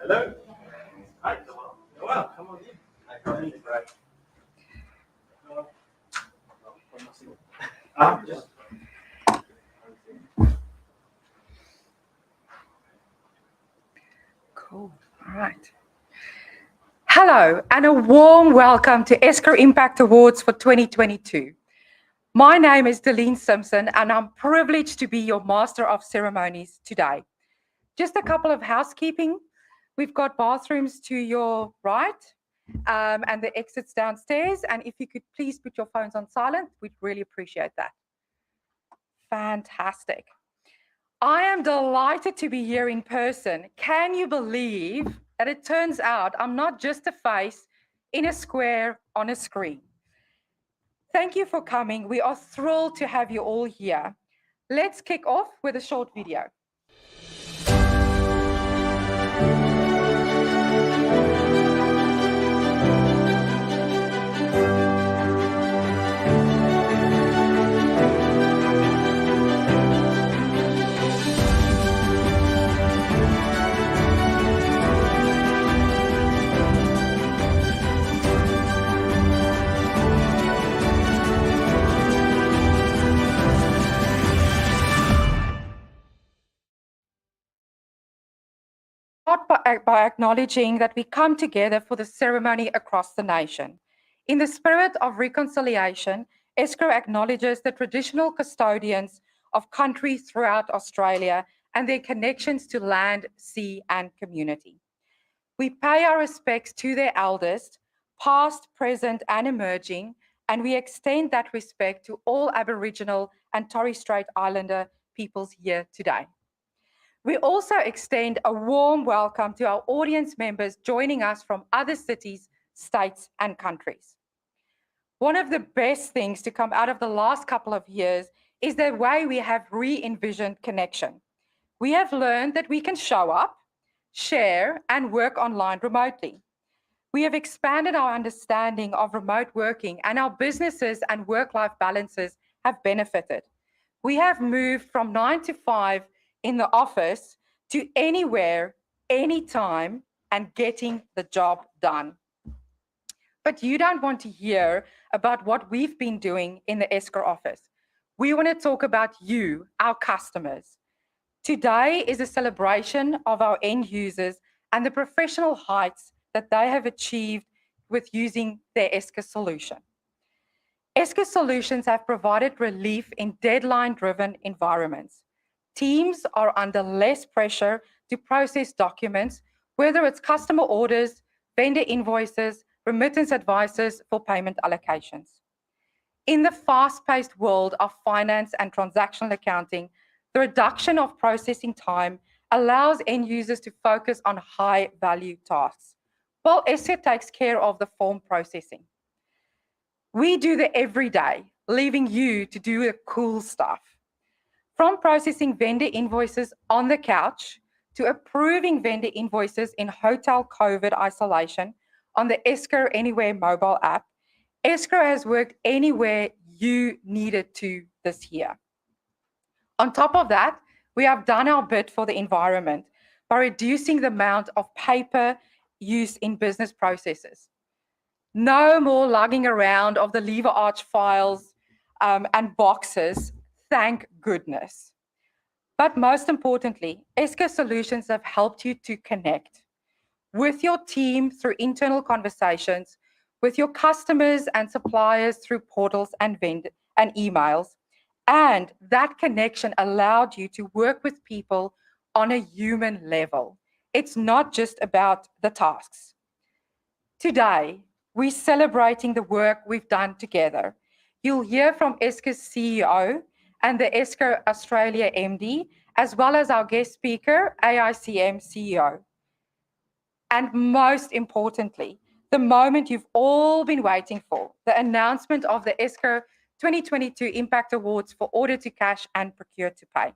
Hello. Hi, Noel. Come on in. I come in. Right. Just. Cool. All right. Hello, and a warm welcome to Esker Impact Awards for 2022. My name is Delene Simpson, and I'm privileged to be your Master of Ceremonies today. Just a couple of housekeeping. We've got bathrooms to your right and the exits downstairs. And if you could please put your phones on silent, we'd really appreciate that. Fantastic. I am delighted to be here in person. Can you believe that it turns out I'm not just a face in a square on a screen? Thank you for coming. We are thrilled to have you all here. Let's kick off with a short video. Start by acknowledging that we come together for the ceremony across the nation. In the spirit of reconciliation, Esker acknowledges the traditional custodians of country throughout Australia and their connections to land, sea, and community. We pay our respects to their elders, past, present, and emerging, and we extend that respect to all Aboriginal and Torres Strait Islander peoples here today. We also extend a warm welcome to our audience members joining us from other cities, states, and countries. One of the best things to come out of the last couple of years is the way we have re-envisioned connection. We have learned that we can show up, share, and work online remotely. We have expanded our understanding of remote working, and our businesses and work-life balances have benefited. We have moved from 9 to 5 in the office to anywhere, anytime, and getting the job done. But you don't want to hear about what we've been doing in the Esker office. We want to talk about you, our customers. Today is a celebration of our end users and the professional heights that they have achieved with using their Esker solution. Esker solutions have provided relief in deadline-driven environments. Teams are under less pressure to process documents, whether it's customer orders, vendor invoices, remittance advices for payment allocations. In the fast-paced world of finance and transactional accounting, the reduction of processing time allows end users to focus on high-value tasks, while Esker takes care of the form processing. We do the everyday, leaving you to do the cool stuff. From processing vendor invoices on the couch to approving vendor invoices in hotel COVID isolation on the Esker Anywhere mobile app, Esker has worked anywhere you needed to this year. On top of that, we have done our bit for the environment by reducing the amount of paper used in business processes. No more lugging around of the lever arch files and boxes, thank goodness. But most importantly, Esker solutions have helped you to connect with your team through internal conversations, with your customers and suppliers through portals and emails. And that connection allowed you to work with people on a human level. It's not just about the tasks. Today, we're celebrating the work we've done together. You'll hear from Esker's CEO and the Esker Australia MD, as well as our guest speaker, AICM CEO. And most importantly, the moment you've all been waiting for, the announcement of the Esker 2022 Impact Awards for Order to Cash and Procure to Pay.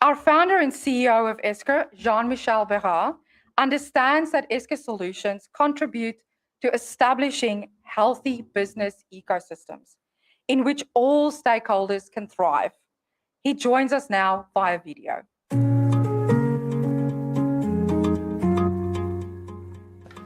Our founder and CEO of Esker, Jean-Michel Berard, understands that Esker solutions contribute to establishing healthy business ecosystems in which all stakeholders can thrive. He joins us now via video.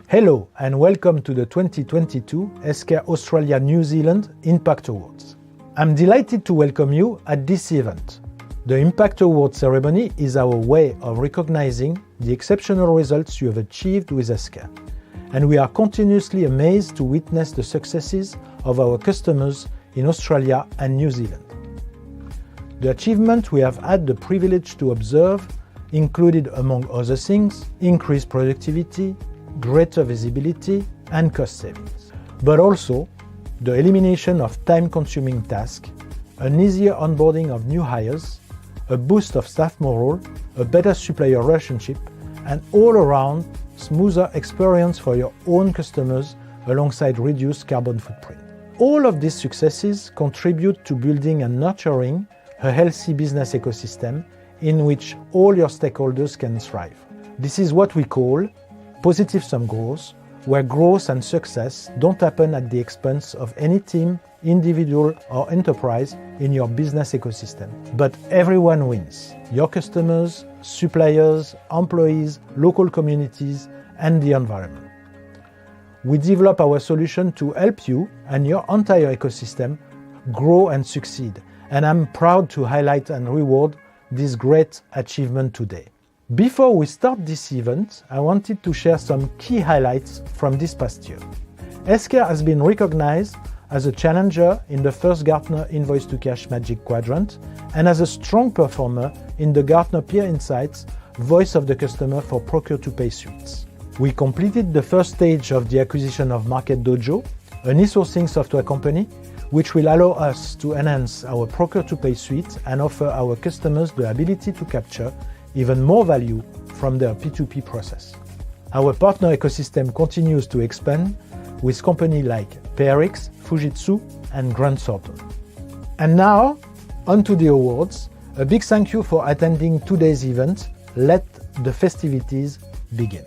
Hello and welcome to the 2022 Esker Australia New Zealand Impact Awards. I'm delighted to welcome you at this event. The Impact Award ceremony is our way of recognizing the exceptional results you have achieved with Esker, and we are continuously amazed to witness the successes of our customers in Australia and New Zealand. The achievement we have had the privilege to observe included, among other things, increased productivity, greater visibility, and cost savings. But also, the elimination of time-consuming tasks, an easier onboarding of new hires, a boost of staff morale, a better supplier relationship, and all-around smoother experience for your own customers alongside reduced carbon footprint. All of these successes contribute to building and nurturing a healthy business ecosystem in which all your stakeholders can thrive. This is what we call positive sum growth, where growth and success don't happen at the expense of any team, individual, or enterprise in your business ecosystem. But everyone wins: your customers, suppliers, employees, local communities, and the environment. We develop our solution to help you and your entire ecosystem grow and succeed, and I'm proud to highlight and reward this great achievement today. Before we start this event, I wanted to share some key highlights from this past year. Esker has been recognized as a challenger in the first Gartner Invoice to Cash Magic Quadrant and as a strong performer in the Gartner Peer Insights Voice of the Customer for Procure-to-Pay suites. We completed the first stage of the acquisition of Market Dojo, an e-sourcing software company, which will allow us to enhance our Procure-to-Pay suite and offer our customers the ability to capture even more value from their P2P process. Our partner ecosystem continues to expand with companies like PRX, Fujitsu, and Grant Thornton. And now, on to the awards. A big thank you for attending today's event. Let the festivities begin.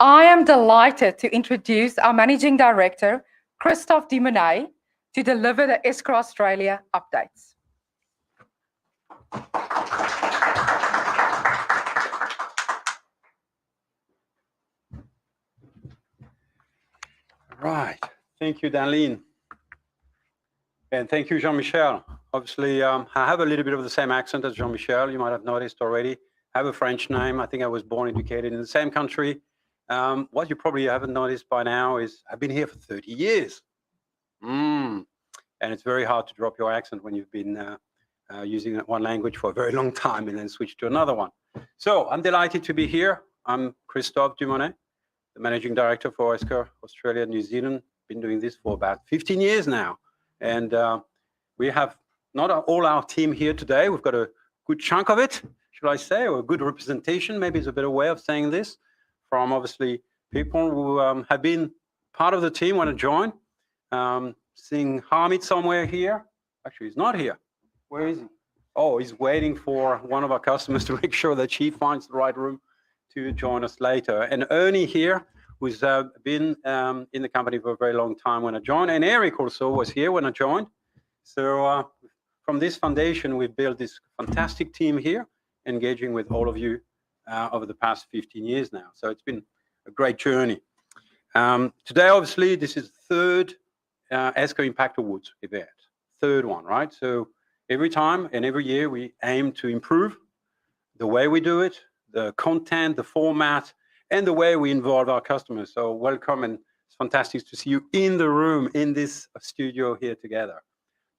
I am delighted to introduce our Managing Director, Christophe Dimonet, to deliver the Esker Australia updates. Right. Thank you, Darlene. And thank you, Jean-Michel. Obviously, I have a little bit of the same accent as Jean-Michel. You might have noticed already. I have a French name. I think I was born and educated in the same country. What you probably haven't noticed by now is I've been here for 30 years. And it's very hard to drop your accent when you've been using one language for a very long time and then switch to another one. So I'm delighted to be here. I'm Christophe Dimonet, the Managing Director for Esker Australia New Zealand. Been doing this for about 15 years now. And we have not all our team here today. We've got a good chunk of it, should I say, or a good representation, maybe is a better way of saying this, from obviously people who have been part of the team when I joined. Seeing Hamid somewhere here. Actually, he's not here. Where is he? Oh, he's waiting for one of our customers to make sure that she finds the right room to join us later. And Ernie here, who's been in the company for a very long time when I joined. And Eric also was here when I joined. So from this foundation, we've built this fantastic team here, engaging with all of you over the past 15 years now. So it's been a great journey. Today, obviously, this is the third Esker Impact Awards event. Third one, right? So every time and every year, we aim to improve the way we do it, the content, the format, and the way we involve our customers. So welcome, and it's fantastic to see you in the room, in this studio here together.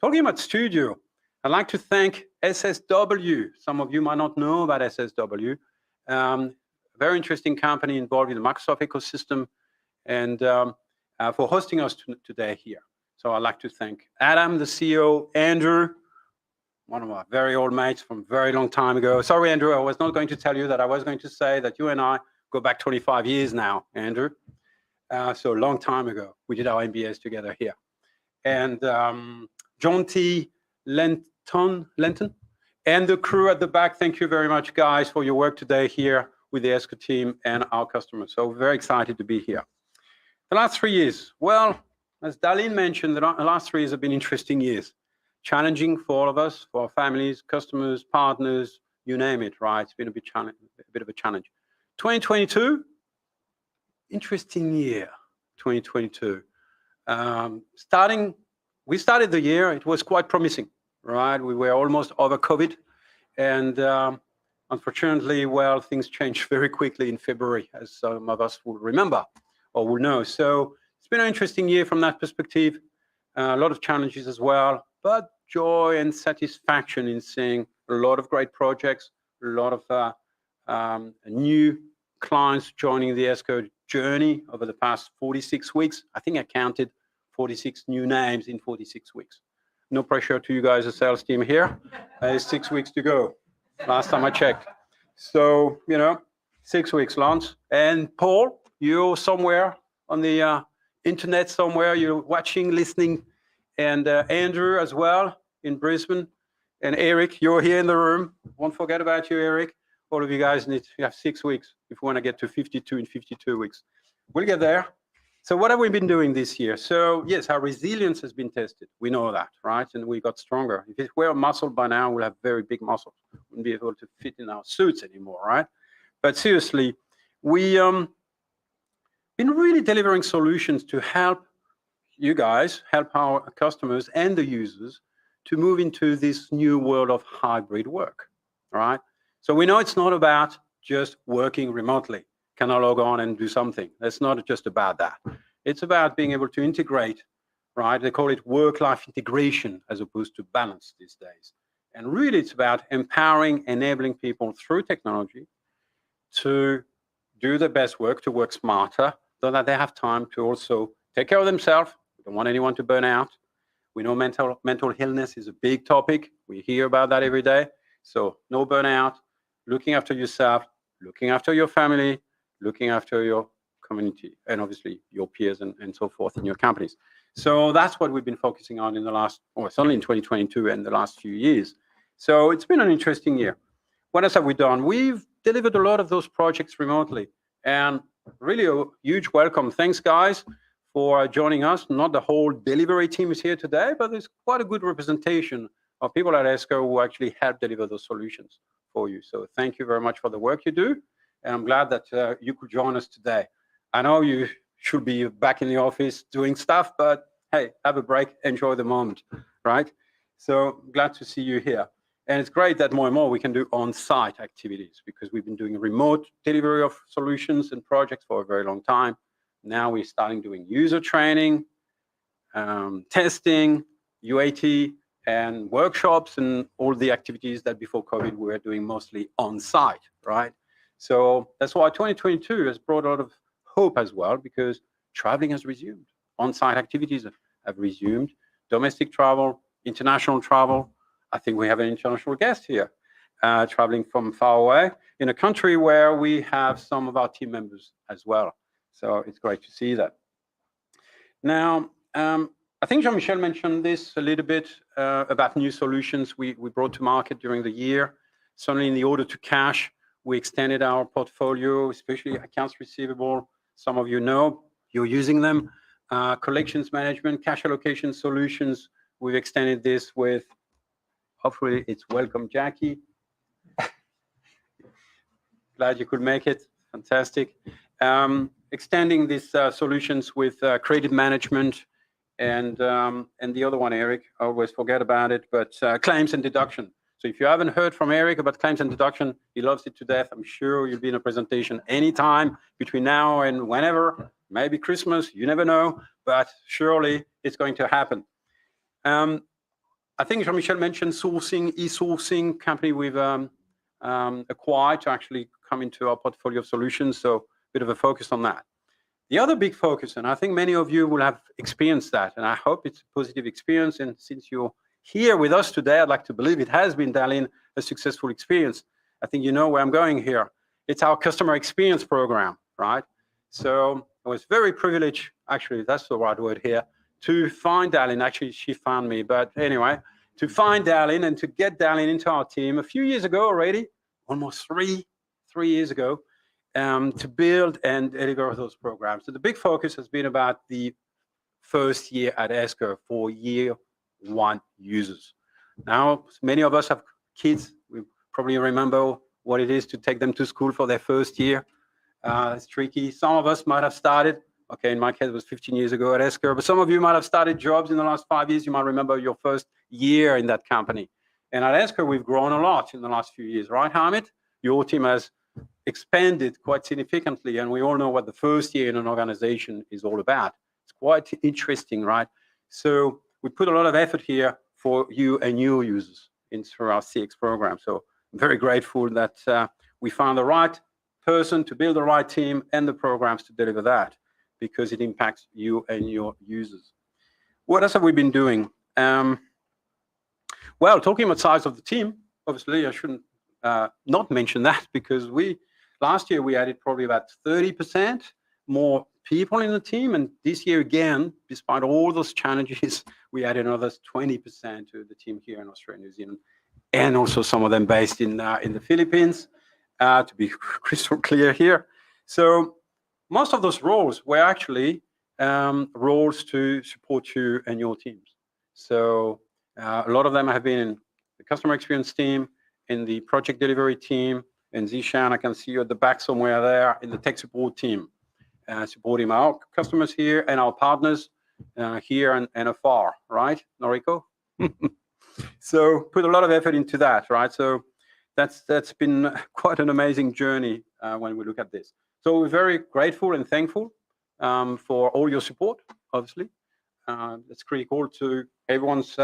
Talking about studio, I'd like to thank SSW. Some of you might not know about SSW. Very interesting company involved in the Microsoft ecosystem, and for hosting us today here. So I'd like to thank Adam, the CEO, Andrew, one of our very old mates from a very long time ago. Sorry, Andrew, I was not going to tell you that. I was going to say that you and I go back 25 years now, Andrew. So a long time ago, we did our MBAs together here. And John T. Lenton, and the crew at the back, thank you very much, guys, for your work today here with the Esker team and our customers. So very excited to be here. The last 3 years, well, as Darlene mentioned, the last 3 years have been interesting years. challenging for all of us, for our families, customers, partners, you name it, right? It's been a bit of a challenge. 2022, interesting year, 2022. We started the year, it was quite promising, right? We were almost over COVID, and unfortunately, well, things changed very quickly in February, as some of us will remember or will know. So it's been an interesting year from that perspective. A lot of challenges as well, but joy and satisfaction in seeing a lot of great projects, a lot of new clients joining the Esker journey over the past 46 weeks. I think I counted 46 new names in 46 weeks. No pressure to you guys, the sales team here. There's 6 weeks to go, last time I checked. So, 6 weeks, Lance. And Paul, you're somewhere on the internet somewhere, you're watching, listening, and Andrew as well in Brisbane, and Eric, you're here in the room. Won't forget about you, Eric. All of you guys you have 6 weeks if we want to get to 52 in 52 weeks. We'll get there. So what have we been doing this year? So yes, our resilience has been tested. We know that, right? And we got stronger. If it were muscle by now, we'll have very big muscles. We wouldn't be able to fit in our suits anymore, right? But seriously, we been really delivering solutions to help you guys, help our customers and the users to move into this new world of hybrid work, all right? So we know it's not about just working remotely. Can I log on and do something? That's not just about that. It's about being able to integrate, right? They call it work-life integration as opposed to balance these days. And really it's about empowering, enabling people through technology to do the best work, to work smarter, so that they have time to also take care of themselves. We don't want anyone to burn out. We know mental illness is a big topic. We hear about that every day. So no burnout, looking after yourself, looking after your family, looking after your community, and obviously your peers and so forth in your companies. So that's what we've been focusing on in the last, or certainly in 2022 and the last few years. So it's been an interesting year. What else have we done? We've delivered a lot of those projects remotely, and really a huge welcome. Thanks, guys, for joining us. Not the whole delivery team is here today, but there's quite a good representation of people at Esker who actually help deliver those solutions for you. So thank you very much for the work you do. And I'm glad that you could join us today. I know you should be back in the office doing stuff, but hey, have a break, enjoy the moment, right? So glad to see you here. And it's great that more and more we can do on-site activities because we've been doing remote delivery of solutions and projects for a very long time. Now we're starting doing user training, testing, UAT, and workshops, and all the activities that before COVID we were doing mostly on-site, right? So that's why 2022 has brought a lot of hope as well, because traveling has resumed. On-site activities have resumed. Domestic travel, international travel. I think we have an international guest here, traveling from far away in a country where we have some of our team members as well. So it's great to see that. Now, I think Jean-Michel mentioned this a little bit about new solutions we brought to market during the year. Certainly in the order to cash, we extended our portfolio, especially accounts receivable. Some of you know, you're using them. Collections management, cash allocation solutions. We've extended this with, hopefully it's welcome, Jackie. Glad you could make it, fantastic. Extending these solutions with credit management and the other one, Eric, I always forget about it, but claims and deduction. So if you haven't heard from Eric about claims and deduction, he loves it to death. I'm sure you'll be in a presentation anytime between now and whenever, maybe Christmas, you never know, but surely it's going to happen. I think Jean-Michel mentioned sourcing, e-sourcing company we've acquired to actually come into our portfolio of solutions. So a bit of a focus on that. The other big focus, and I think many of you will have experienced that, and I hope it's a positive experience. And since you're here with us today, I'd like to believe it has been, Darlene, a successful experience. I think you know where I'm going here. It's our customer experience program, right? So I was very privileged, actually, that's the right word here, to find Darlene. Actually, she found me, but anyway, to find Darlene and to get Darlene into our team a few years ago already, almost three years ago, to build and deliver those programs. So the big focus has been about the first year at Esker for year 1 users. Now, many of us have kids. We probably remember what it is to take them to school for their first year. It's tricky. Some of us might have started, okay, in my case, it was 15 years ago at Esker, but some of you might have started jobs in the last 5 years. You might remember your first year in that company. And at Esker, we've grown a lot in the last few years, right, Hamid? Your team has expanded quite significantly, and we all know what the first year in an organization is all about. It's quite interesting, right? So we put a lot of effort here for you and your users through our CX program. So I'm very grateful that we found the right person to build the right team and the programs to deliver that, because it impacts you and your users. What else have we been doing? Well, talking about size of the team, obviously I shouldn't not mention that, because last year we added probably about 30% more people in the team, and this year again, despite all those challenges, we added another 20% to the team here in Australia, New Zealand, and also some of them based in the Philippines, to be crystal clear here. So most of those roles were actually roles to support you and your teams. So a lot of them have been in the customer experience team, in the project delivery team, and Zishan, I can see you at the back somewhere there, in the tech support team, supporting our customers here and our partners here and afar, right, Noriko? So put a lot of effort into that, right? So that's been quite an amazing journey when we look at this. So we're very grateful and thankful for all your support, obviously. It's critical to everyone's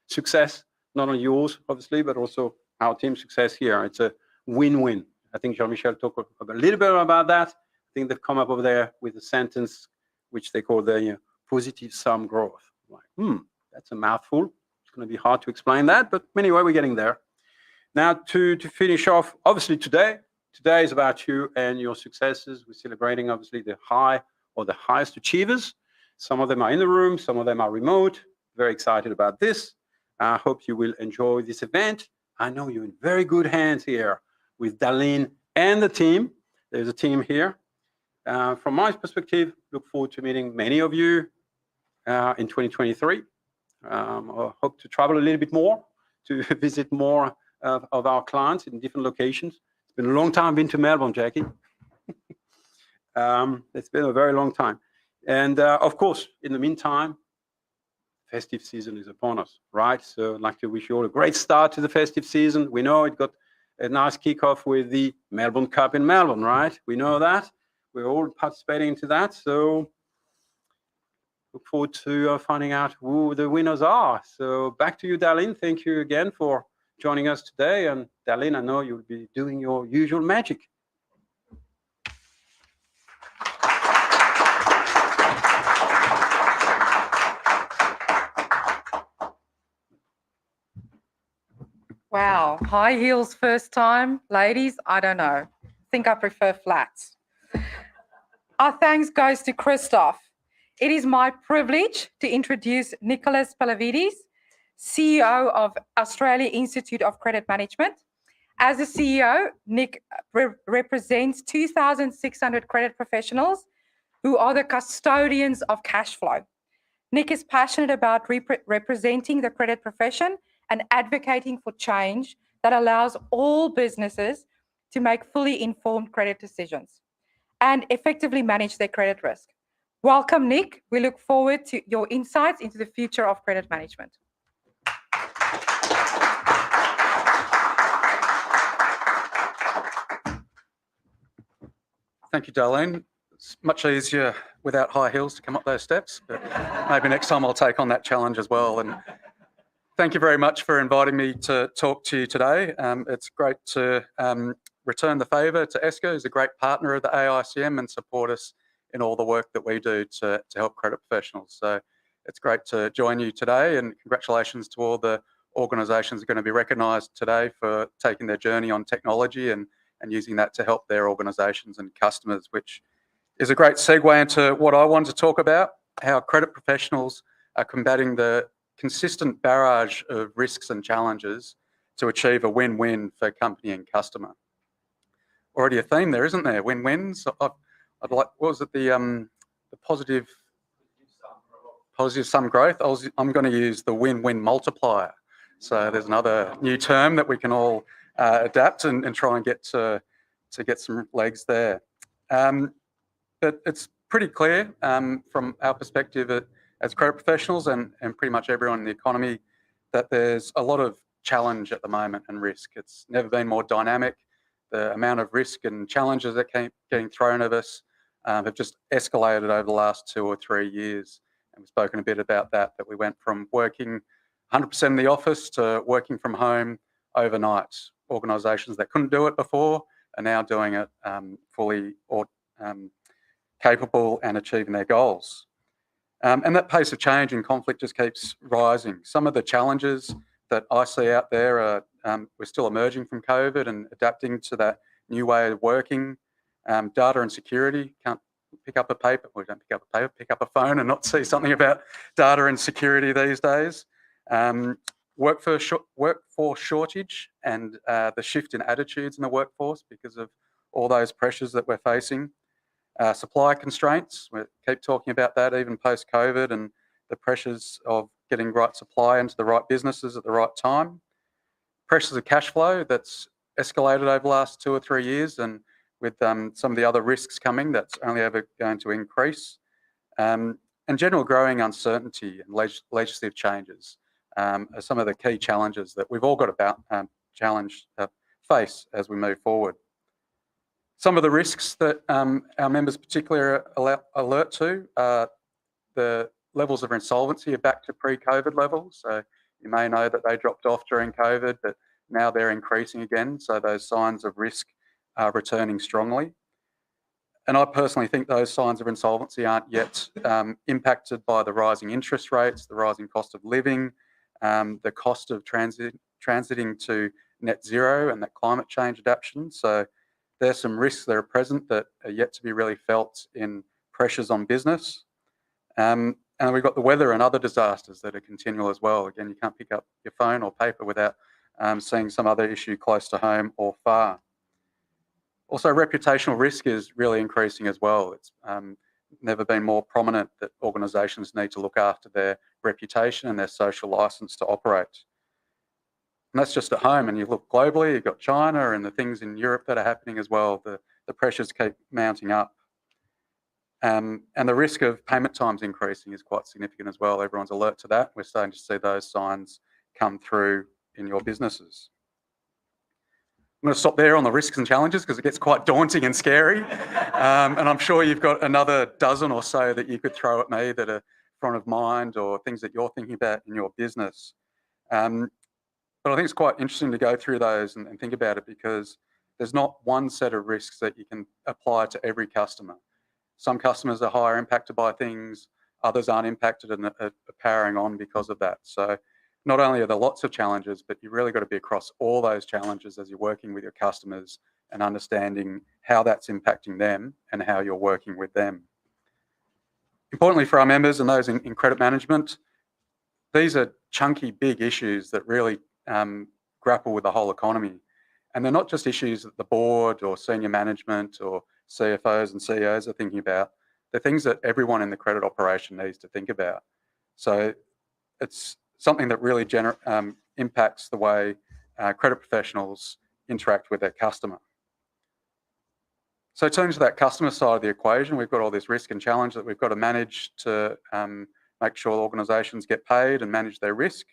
success, not only yours, obviously, but also our team's success here. It's a win-win. I think Jean-Michel talked a little bit about that. I think they've come up over there with a sentence which they call the positive sum growth. Like, that's a mouthful. It's going to be hard to explain that, but anyway, we're getting there. Now, to finish off, obviously today is about you and your successes. We're celebrating, obviously, the high or the highest achievers. Some of them are in the room, some of them are remote. Very excited about this. I hope you will enjoy this event. I know you're in very good hands here with Darlene and the team. There's a team here. From my perspective, look forward to meeting many of you in 2023. I hope to travel a little bit more, to visit more of our clients in different locations. It's been a long time I've been to Melbourne, Jackie. It's been a very long time. And of course, in the meantime, festive season is upon us, right? So I'd like to wish you all a great start to the festive season. We know it got a nice kickoff with the Melbourne Cup in Melbourne, right? We know that. We're all participating into that. So look forward to finding out who the winners are. So back to you, Darlene. Thank you again for joining us today. And Darlene, I know you'll be doing your usual magic. Wow, high heels first time. Ladies, I don't know. I think I prefer flats. Our thanks goes to Christoph. It is my privilege to introduce Nicholas Palavidis, CEO of Australia Institute of Credit Management. As the CEO, Nick represents 2,600 credit professionals who are the custodians of cash flow. Nick is passionate about representing the credit profession and advocating for change that allows all businesses to make fully informed credit decisions and effectively manage their credit risk. Welcome, Nick. We look forward to your insights into the future of credit management. Thank you, Darlene. It's much easier without high heels to come up those steps, but maybe next time I'll take on that challenge as well. And thank you very much for inviting me to talk to you today. It's great to return the favour to Esker, who's a great partner of the AICM and support us in all the work that we do to help credit professionals. So it's great to join you today, and congratulations to all the organisations that are going to be recognised today for taking their journey on technology and using that to help their organisations and customers, which is a great segue into what I want to talk about, how credit professionals are combating the consistent barrage of risks and challenges to achieve a win-win for company and customer. Already a theme there, isn't there? Win-wins. I'd like, what was it, the positive positive sum growth, I'm going to use the win-win multiplier. So there's another new term that we can all adapt and try and get to get some legs there. But it's pretty clear from our perspective as credit professionals and pretty much everyone in the economy that there's a lot of challenge at the moment and risk. It's never been more dynamic. The amount of risk and challenges that keep getting thrown at us have just escalated over the last 2 or 3 years. And we've spoken a bit about that we went from working 100% in the office to working from home overnight. Organisations that couldn't do it before are now doing it fully or capable and achieving their goals. And that pace of change and conflict just keeps rising. Some of the challenges that I see out there are we're still emerging from COVID and adapting to that new way of working. Data and security, can't pick up a paper, well, don't pick up a paper, pick up a phone and not see something about data and security these days. Workforce shortage and the shift in attitudes in the workforce because of all those pressures that we're facing. Supply constraints, we keep talking about that even post-COVID and the pressures of getting right supply into the right businesses at the right time. Pressures of cash flow that's escalated over the last 2 or 3 years, and with some of the other risks coming, that's only ever going to increase. And general growing uncertainty and legislative changes are some of the key challenges that we've all got to face as we move forward. Some of the risks that our members particularly are alert to are the levels of insolvency are back to pre-COVID levels. So you may know that they dropped off during COVID, but now they're increasing again. So those signs of risk are returning strongly. And I personally think those signs of insolvency aren't yet impacted by the rising interest rates, the rising cost of living, the cost of transiting to net zero and that climate change adaptation. So there's some risks that are present that are yet to be really felt in pressures on business. And we've got the weather and other disasters that are continual as well. Again, you can't pick up your phone or paper without seeing some other issue close to home or far. Also, reputational risk is really increasing as well. It's never been more prominent that organisations need to look after their reputation and their social licence to operate. And that's just at home. And you look globally, you've got China and the things in Europe that are happening as well. The pressures keep mounting up. And the risk of payment times increasing is quite significant as well. Everyone's alert to that. We're starting to see those signs come through in your businesses. I'm going to stop there on the risks and challenges because it gets quite daunting and scary. And I'm sure you've got another dozen or so that you could throw at me that are front of mind or things that you're thinking about in your business. But I think it's quite interesting to go through those and think about it because there's not one set of risks that you can apply to every customer. Some customers are higher impacted by things, others aren't impacted and are powering on because of that. So not only are there lots of challenges, but you've really got to be across all those challenges as you're working with your customers and understanding how that's impacting them and how you're working with them. Importantly for our members and those in credit management, these are chunky, big issues that really grapple with the whole economy. And they're not just issues that the board or senior management or CFOs and CEOs are thinking about. They're things that everyone in the credit operation needs to think about. So it's something that really impacts the way credit professionals interact with their customer. So turning to that customer side of the equation, we've got all this risk and challenge that we've got to manage to make sure organisations get paid and manage their risk.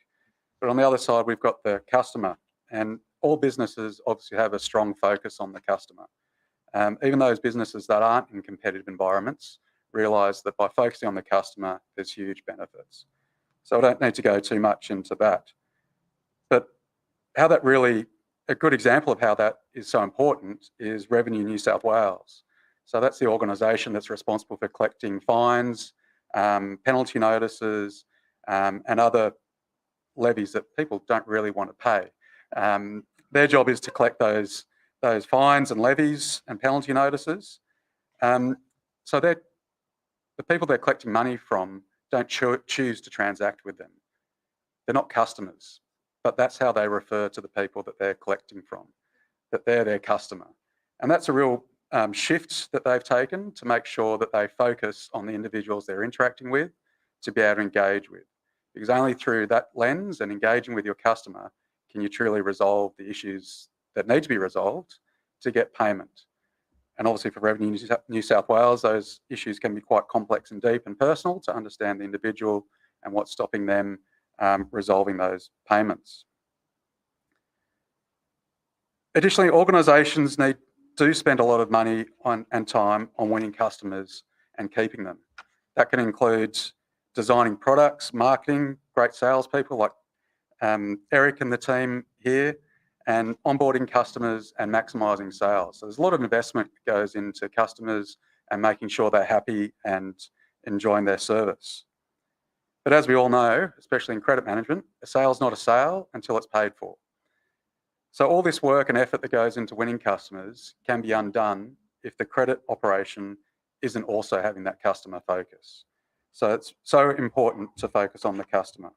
But on the other side, we've got the customer, and all businesses obviously have a strong focus on the customer. Even those businesses that aren't in competitive environments realise that by focusing on the customer, there's huge benefits. So I don't need to go too much into that. But how that really, a good example of how that is so important is Revenue New South Wales. So that's the organisation that's responsible for collecting fines, penalty notices, and other levies that people don't really want to pay. Their job is to collect those fines and levies and penalty notices. So the people they're collecting money from don't choose to transact with them. They're not customers, but that's how they refer to the people that they're collecting from, that they're their customer. And that's a real shift that they've taken to make sure that they focus on the individuals they're interacting with, to be able to engage with. Because only through that lens and engaging with your customer can you truly resolve the issues that need to be resolved to get payment. And obviously for Revenue New South Wales, those issues can be quite complex and deep and personal to understand the individual and what's stopping them resolving those payments. Additionally, organisations do spend a lot of money and time on winning customers and keeping them. That can include designing products, marketing, great salespeople like Eric and the team here, and onboarding customers and maximising sales. So there's a lot of investment that goes into customers and making sure they're happy and enjoying their service. But as we all know, especially in credit management, a sale's not a sale until it's paid for. So all this work and effort that goes into winning customers can be undone if the credit operation isn't also having that customer focus. So it's so important to focus on the customer.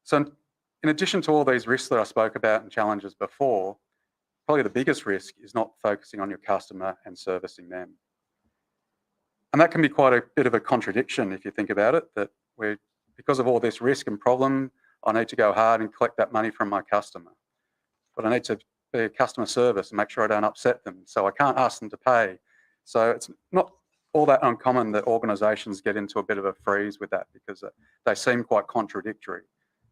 So in addition to all these risks that I spoke about and challenges before, probably the biggest risk is not focusing on your customer and servicing them. And that can be quite a bit of a contradiction if you think about it, that because of all this risk and problem, I need to go hard and collect that money from my customer. But I need to be a customer service and make sure I don't upset them. So I can't ask them to pay. So it's not all that uncommon that organisations get into a bit of a freeze with that because they seem quite contradictory.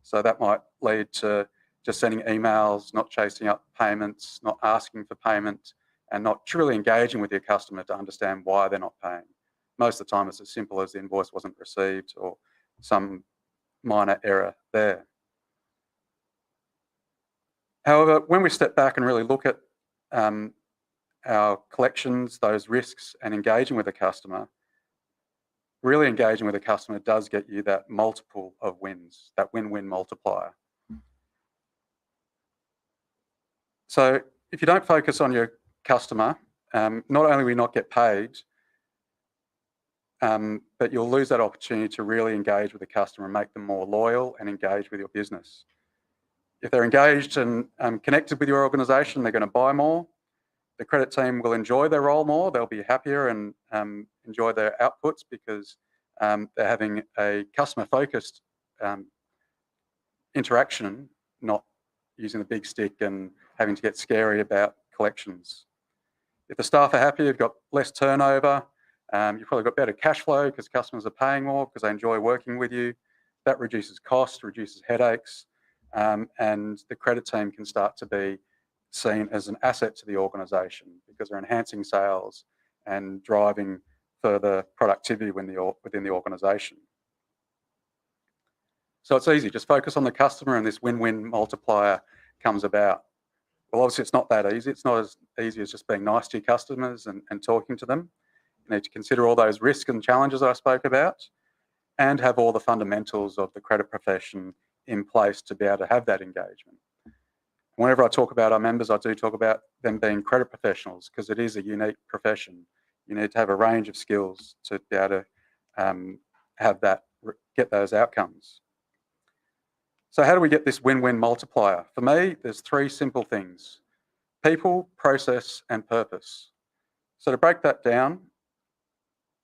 So that might lead to just sending emails, not chasing up payments, not asking for payment, and not truly engaging with your customer to understand why they're not paying. Most of the time it's as simple as the invoice wasn't received or some minor error there. However, when we step back and really look at our collections, those risks, and engaging with the customer, really engaging with the customer does get you that multiple of wins, that win-win multiplier. So if you don't focus on your customer, not only will you not get paid, but you'll lose that opportunity to really engage with the customer and make them more loyal and engage with your business. If they're engaged and connected with your organisation, they're going to buy more. The credit team will enjoy their role more. They'll be happier and enjoy their outputs because they're having a customer-focused interaction, not using the big stick and having to get scary about collections. If the staff are happy, you've got less turnover. You've probably got better cash flow because customers are paying more because they enjoy working with you. That reduces costs, reduces headaches, and the credit team can start to be seen as an asset to the organisation because they're enhancing sales and driving further productivity within the organisation. So it's easy, just focus on the customer and this win-win multiplier comes about. Well, obviously it's not that easy. It's not as easy as just being nice to your customers and talking to them. You need to consider all those risks and challenges I spoke about and have all the fundamentals of the credit profession in place to be able to have that engagement. Whenever I talk about our members, I do talk about them being credit professionals because it is a unique profession. You need to have a range of skills to be able to get those outcomes. So how do we get this win-win multiplier? For me, there's three simple things: people, process, and purpose. So to break that down,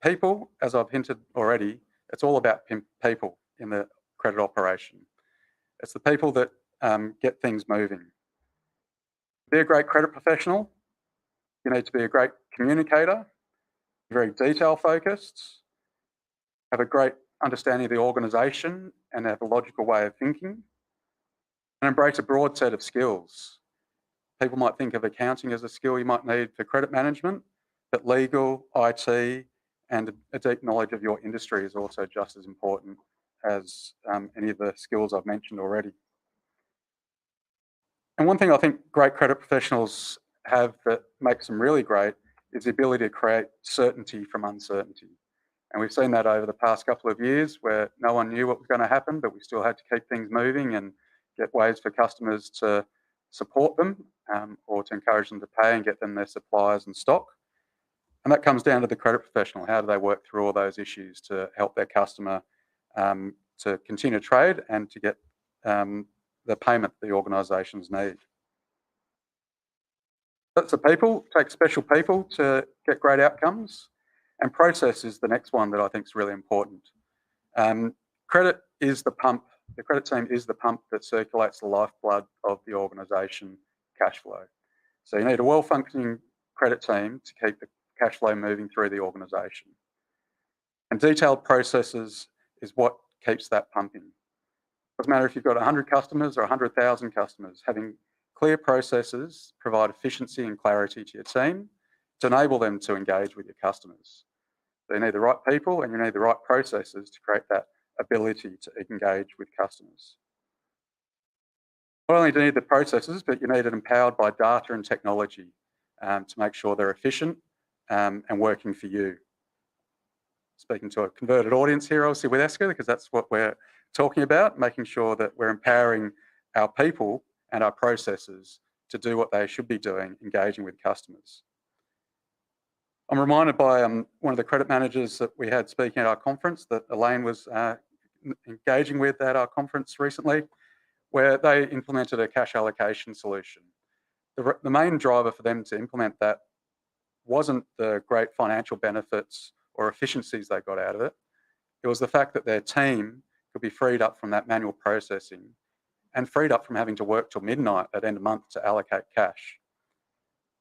people, as I've hinted already, it's all about people in the credit operation. It's the people that get things moving. To be a great credit professional, you need to be a great communicator, very detail focused, have a great understanding of the organisation and have a logical way of thinking, and embrace a broad set of skills. People might think of accounting as a skill you might need for credit management, but legal, IT, and a deep knowledge of your industry is also just as important as any of the skills I've mentioned already. And one thing I think great credit professionals have that makes them really great is the ability to create certainty from uncertainty. And we've seen that over the past couple of years where no one knew what was going to happen, but we still had to keep things moving and get ways for customers to support them or to encourage them to pay and get them their suppliers and stock. And that comes down to the credit professional. How do they work through all those issues to help their customer to continue to trade and to get the payment the organisations need? That's the people. Take special people to get great outcomes. And process is the next one that I think is really important. Credit is the pump. The credit team is the pump that circulates the lifeblood of the organisation cash flow. So you need a well-functioning credit team to keep the cash flow moving through the organisation. And detailed processes is what keeps that pumping. Doesn't matter if you've got 100 customers or 100,000 customers, having clear processes provide efficiency and clarity to your team to enable them to engage with your customers. So you need the right people and you need the right processes to create that ability to engage with customers. Not only do you need the processes, but you need it empowered by data and technology to make sure they're efficient and working for you. Speaking to a converted audience here, obviously with Esker, because that's what we're talking about, making sure that we're empowering our people and our processes to do what they should be doing, engaging with customers. I'm reminded by one of the credit managers that we had speaking at our conference that Elaine was engaging with at our conference recently, where they implemented a cash allocation solution. The main driver for them to implement that wasn't the great financial benefits or efficiencies they got out of it. It was the fact that their team could be freed up from that manual processing and freed up from having to work till midnight at end of month to allocate cash.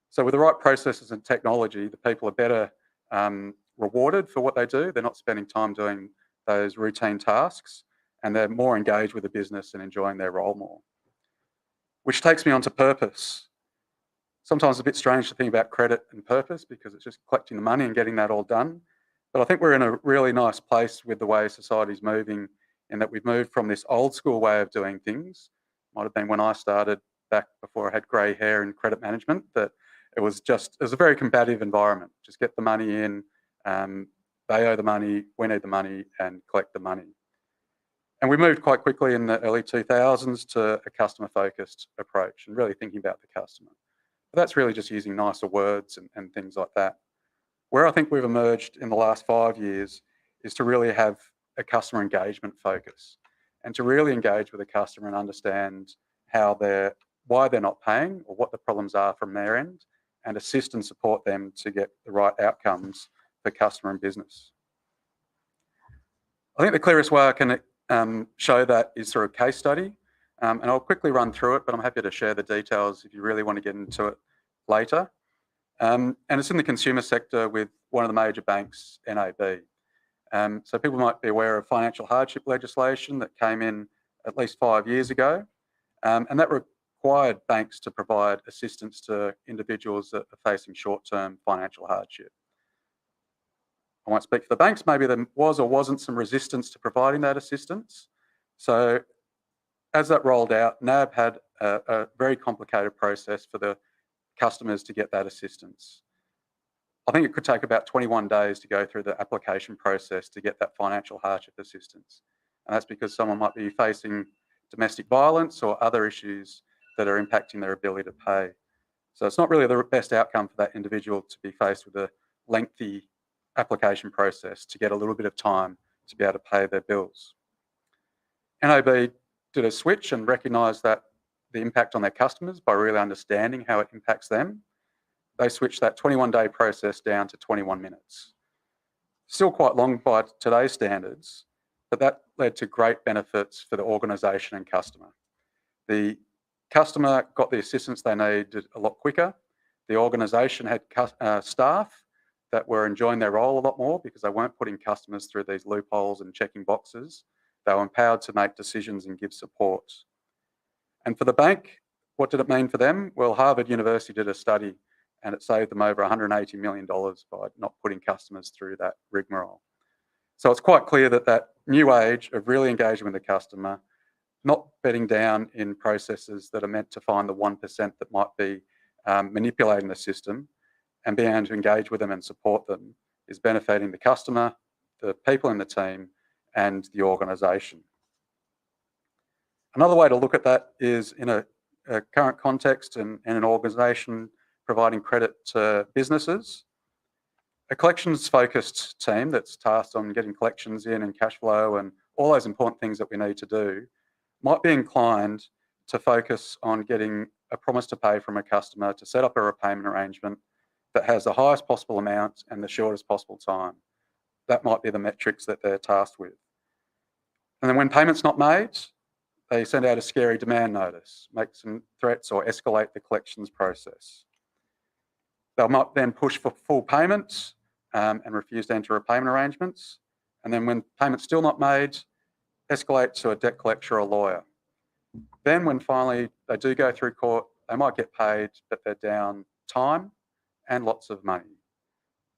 So with the right processes and technology, the people are better rewarded for what they do. They're not spending time doing those routine tasks and they're more engaged with the business and enjoying their role more. Which takes me on to purpose. Sometimes it's a bit strange to think about credit and purpose because it's just collecting the money and getting that all done. But I think we're in a really nice place with the way society's moving in that we've moved from this old school way of doing things. Might have been when I started back before I had grey hair in credit management, that it was a very combative environment. Just get the money in, they owe the money, we need the money and collect the money. And we moved quite quickly in the early 2000s to a customer-focused approach and really thinking about the customer. But that's really just using nicer words and things like that. Where I think we've emerged in the last 5 years is to really have a customer engagement focus and to really engage with the customer and understand why they're not paying or what the problems are from their end and assist and support them to get the right outcomes for customer and business. I think the clearest way I can show that is through a case study. And I'll quickly run through it, but I'm happy to share the details if you really want to get into it later. And it's in the consumer sector with one of the major banks, NAB. So people might be aware of financial hardship legislation that came in at least 5 years ago. And that required banks to provide assistance to individuals that are facing short-term financial hardship. I won't speak for the banks, maybe there was or wasn't some resistance to providing that assistance. So as that rolled out, NAB had a very complicated process for the customers to get that assistance. I think it could take about 21 days to go through the application process to get that financial hardship assistance. And that's because someone might be facing domestic violence or other issues that are impacting their ability to pay. So it's not really the best outcome for that individual to be faced with a lengthy application process to get a little bit of time to be able to pay their bills. NAB did a switch and recognised that the impact on their customers by really understanding how it impacts them. They switched that 21-day process down to 21 minutes. Still quite long by today's standards, but that led to great benefits for the organisation and customer. The customer got the assistance they needed a lot quicker. The organisation had staff that were enjoying their role a lot more because they weren't putting customers through these loopholes and checking boxes. They were empowered to make decisions and give support. And for the bank, what did it mean for them? Well, Harvard University did a study and it saved them over $180 million by not putting customers through that rigmarole. So it's quite clear that that new age of really engaging with the customer, not bedding down in processes that are meant to find the 1% that might be manipulating the system and being able to engage with them and support them is benefiting the customer, the people in the team and the organisation. Another way to look at that is in a current context and an organisation providing credit to businesses. A collections-focused team that's tasked on getting collections in and cash flow and all those important things that we need to do might be inclined to focus on getting a promise to pay from a customer to set up a repayment arrangement that has the highest possible amount and the shortest possible time. That might be the metrics that they're tasked with. And then when payment's not made, they send out a scary demand notice, make some threats or escalate the collections process. They might then push for full payments and refuse to enter repayment arrangements. And then when payment's still not made, escalate to a debt collector or a lawyer. Then when finally they do go through court, they might get paid, but they're down time and lots of money.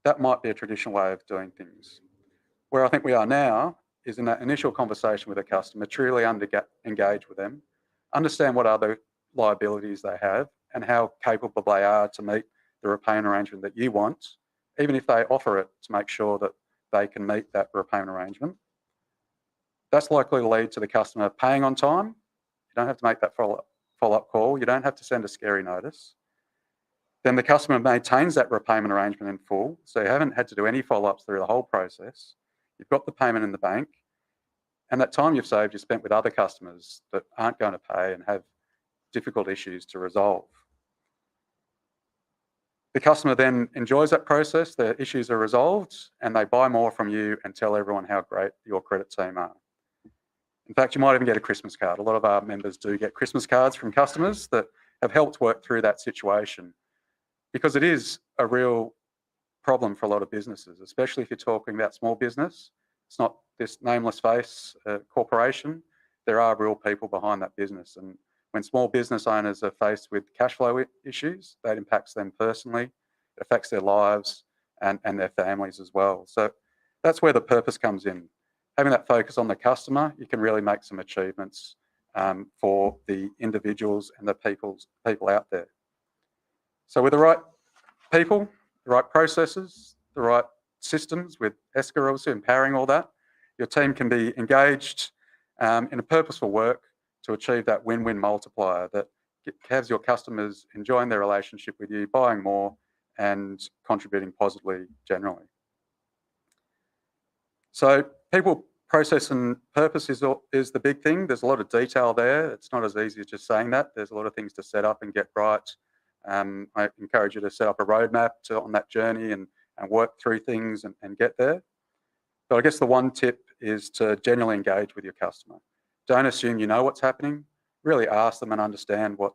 That might be a traditional way of doing things. Where I think we are now is in that initial conversation with a customer, truly engage with them, understand what other liabilities they have and how capable they are to meet the repayment arrangement that you want, even if they offer it, to make sure that they can meet that repayment arrangement. That's likely to lead to the customer paying on time. You don't have to make that follow-up call. You don't have to send a scary notice. Then the customer maintains that repayment arrangement in full, so you haven't had to do any follow-ups through the whole process. You've got the payment in the bank, and that time you've saved, you spent with other customers that aren't going to pay and have difficult issues to resolve. The customer then enjoys that process, their issues are resolved, and they buy more from you and tell everyone how great your credit team are. In fact, you might even get a Christmas card. A lot of our members do get Christmas cards from customers that have helped work through that situation, because it is a real problem for a lot of businesses, especially if you're talking about small business. It's not this nameless face corporation. There are real people behind that business. And when small business owners are faced with cash flow issues, that impacts them personally, it affects their lives and their families as well. So that's where the purpose comes in. Having that focus on the customer, you can really make some achievements for the individuals and the people out there. So with the right people, the right processes, the right systems, with Esker obviously empowering all that, your team can be engaged in a purposeful work to achieve that win-win multiplier that has your customers enjoying their relationship with you, buying more and contributing positively generally. So people, process and purpose is the big thing. There's a lot of detail there. It's not as easy as just saying that. There's a lot of things to set up and get right. I encourage you to set up a roadmap on that journey and work through things and get there. But I guess the one tip is to genuinely engage with your customer. Don't assume you know what's happening. Really ask them and understand what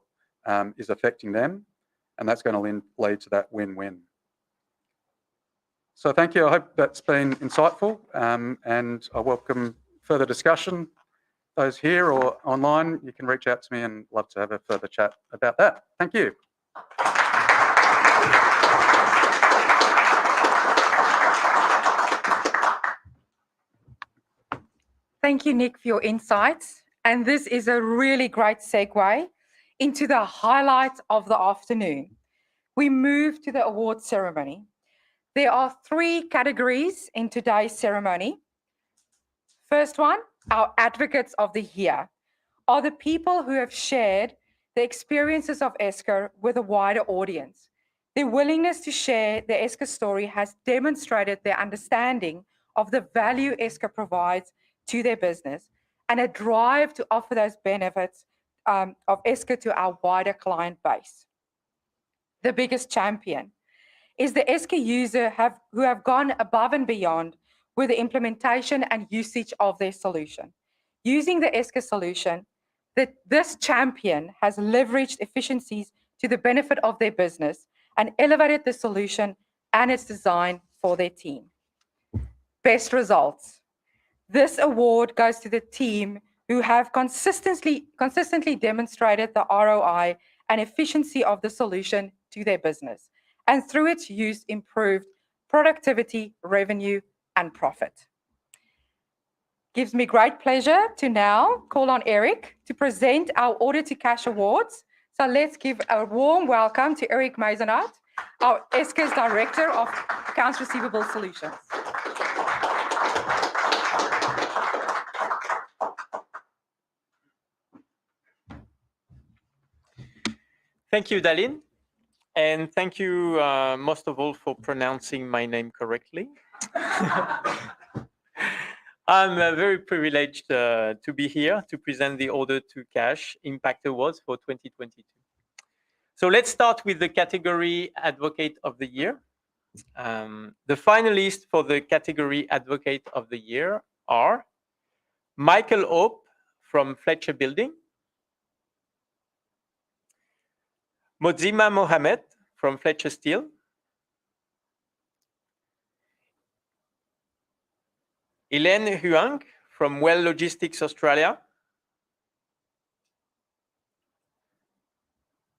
is affecting them, and that's going to lead to that win-win. So thank you. I hope that's been insightful, and I welcome further discussion. Those here or online, you can reach out to me and love to have a further chat about that. Thank you. Thank you, Nick, for your insights. And this is a really great segue into the highlight of the afternoon. We move to the award ceremony. There are 3 categories in today's ceremony. First one, our advocates of the year are the people who have shared the experiences of Esker with a wider audience. Their willingness to share their Esker story has demonstrated their understanding of the value Esker provides to their business and a drive to offer those benefits of Esker to our wider client base. The biggest champion is the Esker user who have gone above and beyond with the implementation and usage of their solution. Using the Esker solution, this champion has leveraged efficiencies to the benefit of their business and elevated the solution and its design for their team. Best results. This award goes to the team who have consistently demonstrated the ROI and efficiency of the solution to their business, and through its use improved productivity, revenue, and profit. Gives me great pleasure to now call on Eric to present our Order to Cash Awards. So let's give a warm welcome to Eric Maisonat, our Esker's Director of Accounts Receivable Solutions. Thank you, Dalin. And thank you most of all for pronouncing my name correctly. I'm very privileged to be here to present the Order to Cash Impact Awards for 2022. So let's start with the category Advocate of the Year. The finalists for the category Advocate of the Year are Michael Hope from Fletcher Building, Mozima Mohamed from Fletcher Steel, Elaine Huang from Well Logistics Australia,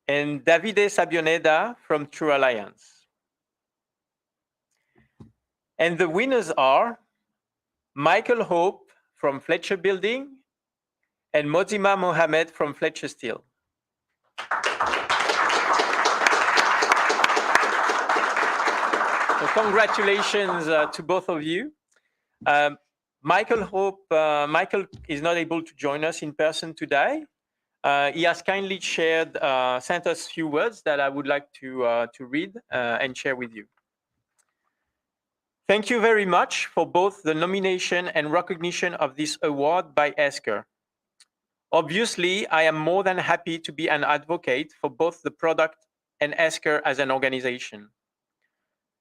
and Davide Sabioneda from True Alliance. And the winners are Michael Hope from Fletcher Building and Mozima Mohamed from Fletcher Steel. So congratulations to both of you. Michael is not able to join us in person today. He has kindly sent us a few words that I would like to read and share with you. Thank you very much for both the nomination and recognition of this award by Esker. Obviously, I am more than happy to be an advocate for both the product and Esker as an organization.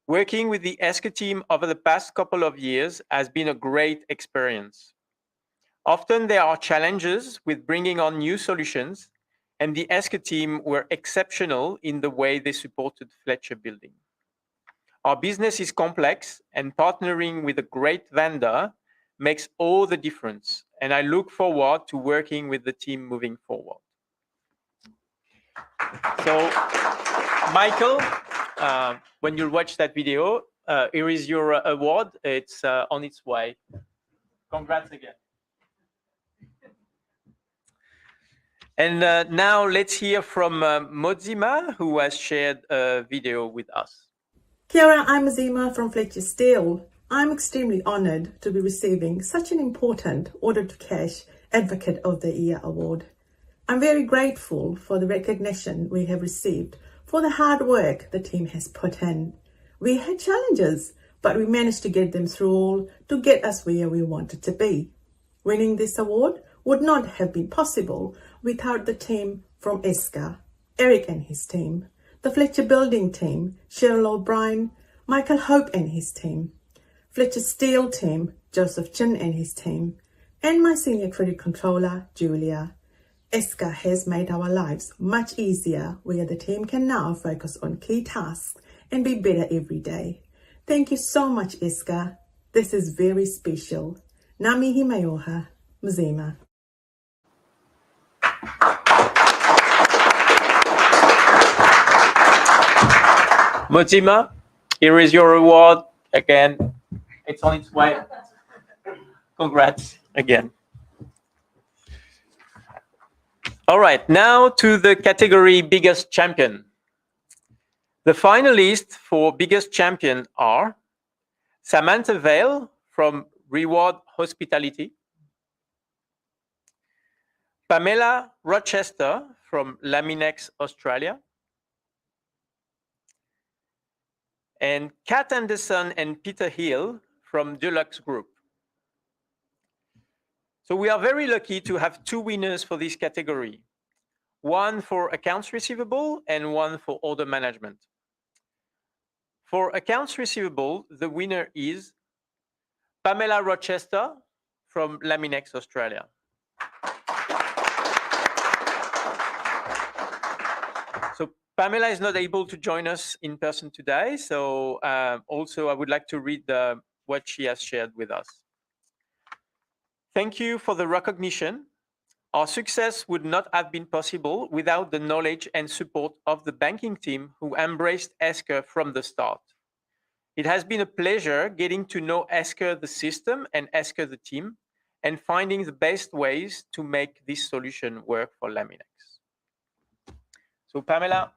Working with the Esker team over the past couple of years has been a great experience. Often there are challenges with bringing on new solutions, and the Esker team were exceptional in the way they supported Fletcher Building. Our business is complex, and partnering with a great vendor makes all the difference, and I look forward to working with the team moving forward. So, Michael, when you watch that video, here is your award. It's on its way. Congrats again. And now let's hear from Mozima, who has shared a video with us. Kia ora, I'm Mozima from Fletcher Steel. I'm extremely honoured to be receiving such an important Order to Cash Advocate of the Year award. I'm very grateful for the recognition we have received for the hard work the team has put in. We had challenges, but we managed to get them through all to get us where we wanted to be. Winning this award would not have been possible without the team from Esker, Eric and his team, the Fletcher Building team, Cheryl O'Brien, Michael Hope and his team, Fletcher Steel team, Joseph Chin and his team, and my Senior Credit Controller, Julia. Esker has made our lives much easier, where the team can now focus on key tasks and be better every day. Thank you so much, Esker. This is very special. Ngā mihi mai oha, Mozima. Mozima, here is your award. Again, it's on its way. Congrats again. All right, now to the category Biggest Champion. The finalists for Biggest Champion are Samantha Vale from Reward Hospitality, Pamela Rochester from Laminex Australia, and Kat Anderson and Peter Hill from Deluxe Group. So we are very lucky to have two winners for this category, one for accounts receivable and one for order management. For accounts receivable, the winner is Pamela Rochester from Laminex Australia. So Pamela is not able to join us in person today, so also I would like to read what she has shared with us. Thank you for the recognition. Our success would not have been possible without the knowledge and support of the banking team who embraced Esker from the start. It has been a pleasure getting to know Esker the system and Esker the team and finding the best ways to make this solution work for Laminex. So Pamela,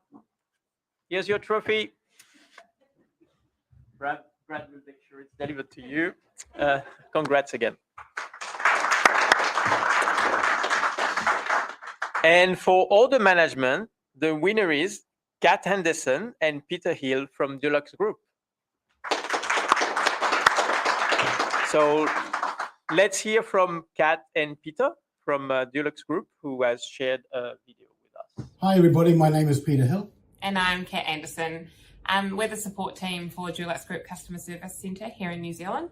here's your trophy. Brad will make sure it's delivered to you. Congrats again. And for order management, the winner is Kat Henderson and Peter Hill from Deluxe Group. So let's hear from Kat and Peter from Deluxe Group, who has shared a video with us. Hi everybody, my name is Peter Hill. And I'm Kat Anderson. We're the support team for Deluxe Group Customer Service Centre here in New Zealand.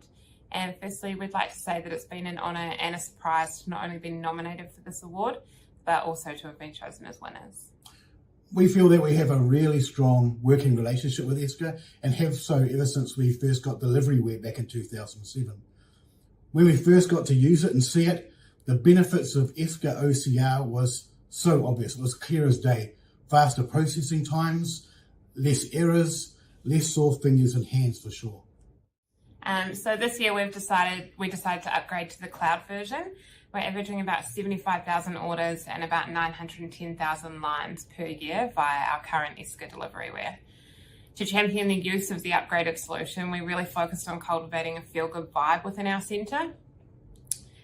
And firstly, we'd like to say that it's been an honour and a surprise to not only be nominated for this award, but also to have been chosen as winners. We feel that we have a really strong working relationship with Esker and have so ever since we first got deliveryware back in 2007. When we first got to use it and see it, the benefits of Esker OCR was so obvious. It was clear as day. Faster processing times, less errors, less sore fingers and hands for sure. So this year we decided to upgrade to the cloud version. We're averaging about 75,000 orders and about 910,000 lines per year via our current Esker deliveryware. To champion the use of the upgraded solution, we really focused on cultivating a feel-good vibe within our centre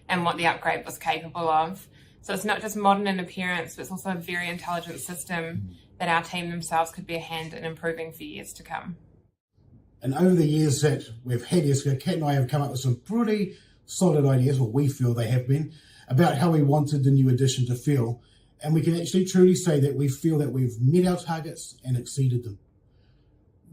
and what the upgrade was capable of. So it's not just modern in appearance, but it's also a very intelligent system that our team themselves could be a hand in improving for years to come. And over the years that we've had Esker, Kat and I have come up with some pretty solid ideas, or we feel they have been, about how we wanted the new edition to feel. And we can actually truly say that we feel that we've met our targets and exceeded them.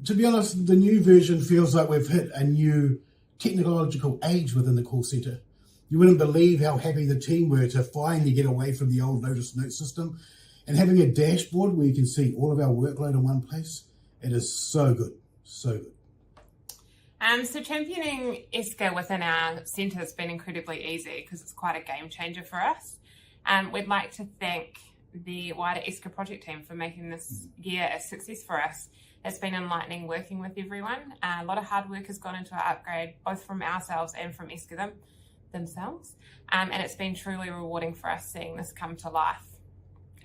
To be honest, the new version feels like we've hit a new technological age within the call centre. You wouldn't believe how happy the team were to finally get away from the old Lotus Note system and having a dashboard where you can see all of our workload in one place. It is so good, so good. So championing Esker within our centre has been incredibly easy because it's quite a game changer for us. We'd like to thank the wider Esker project team for making this year a success for us. It's been enlightening working with everyone. A lot of hard work has gone into our upgrade, both from ourselves and from Esker themselves. And it's been truly rewarding for us seeing this come to life.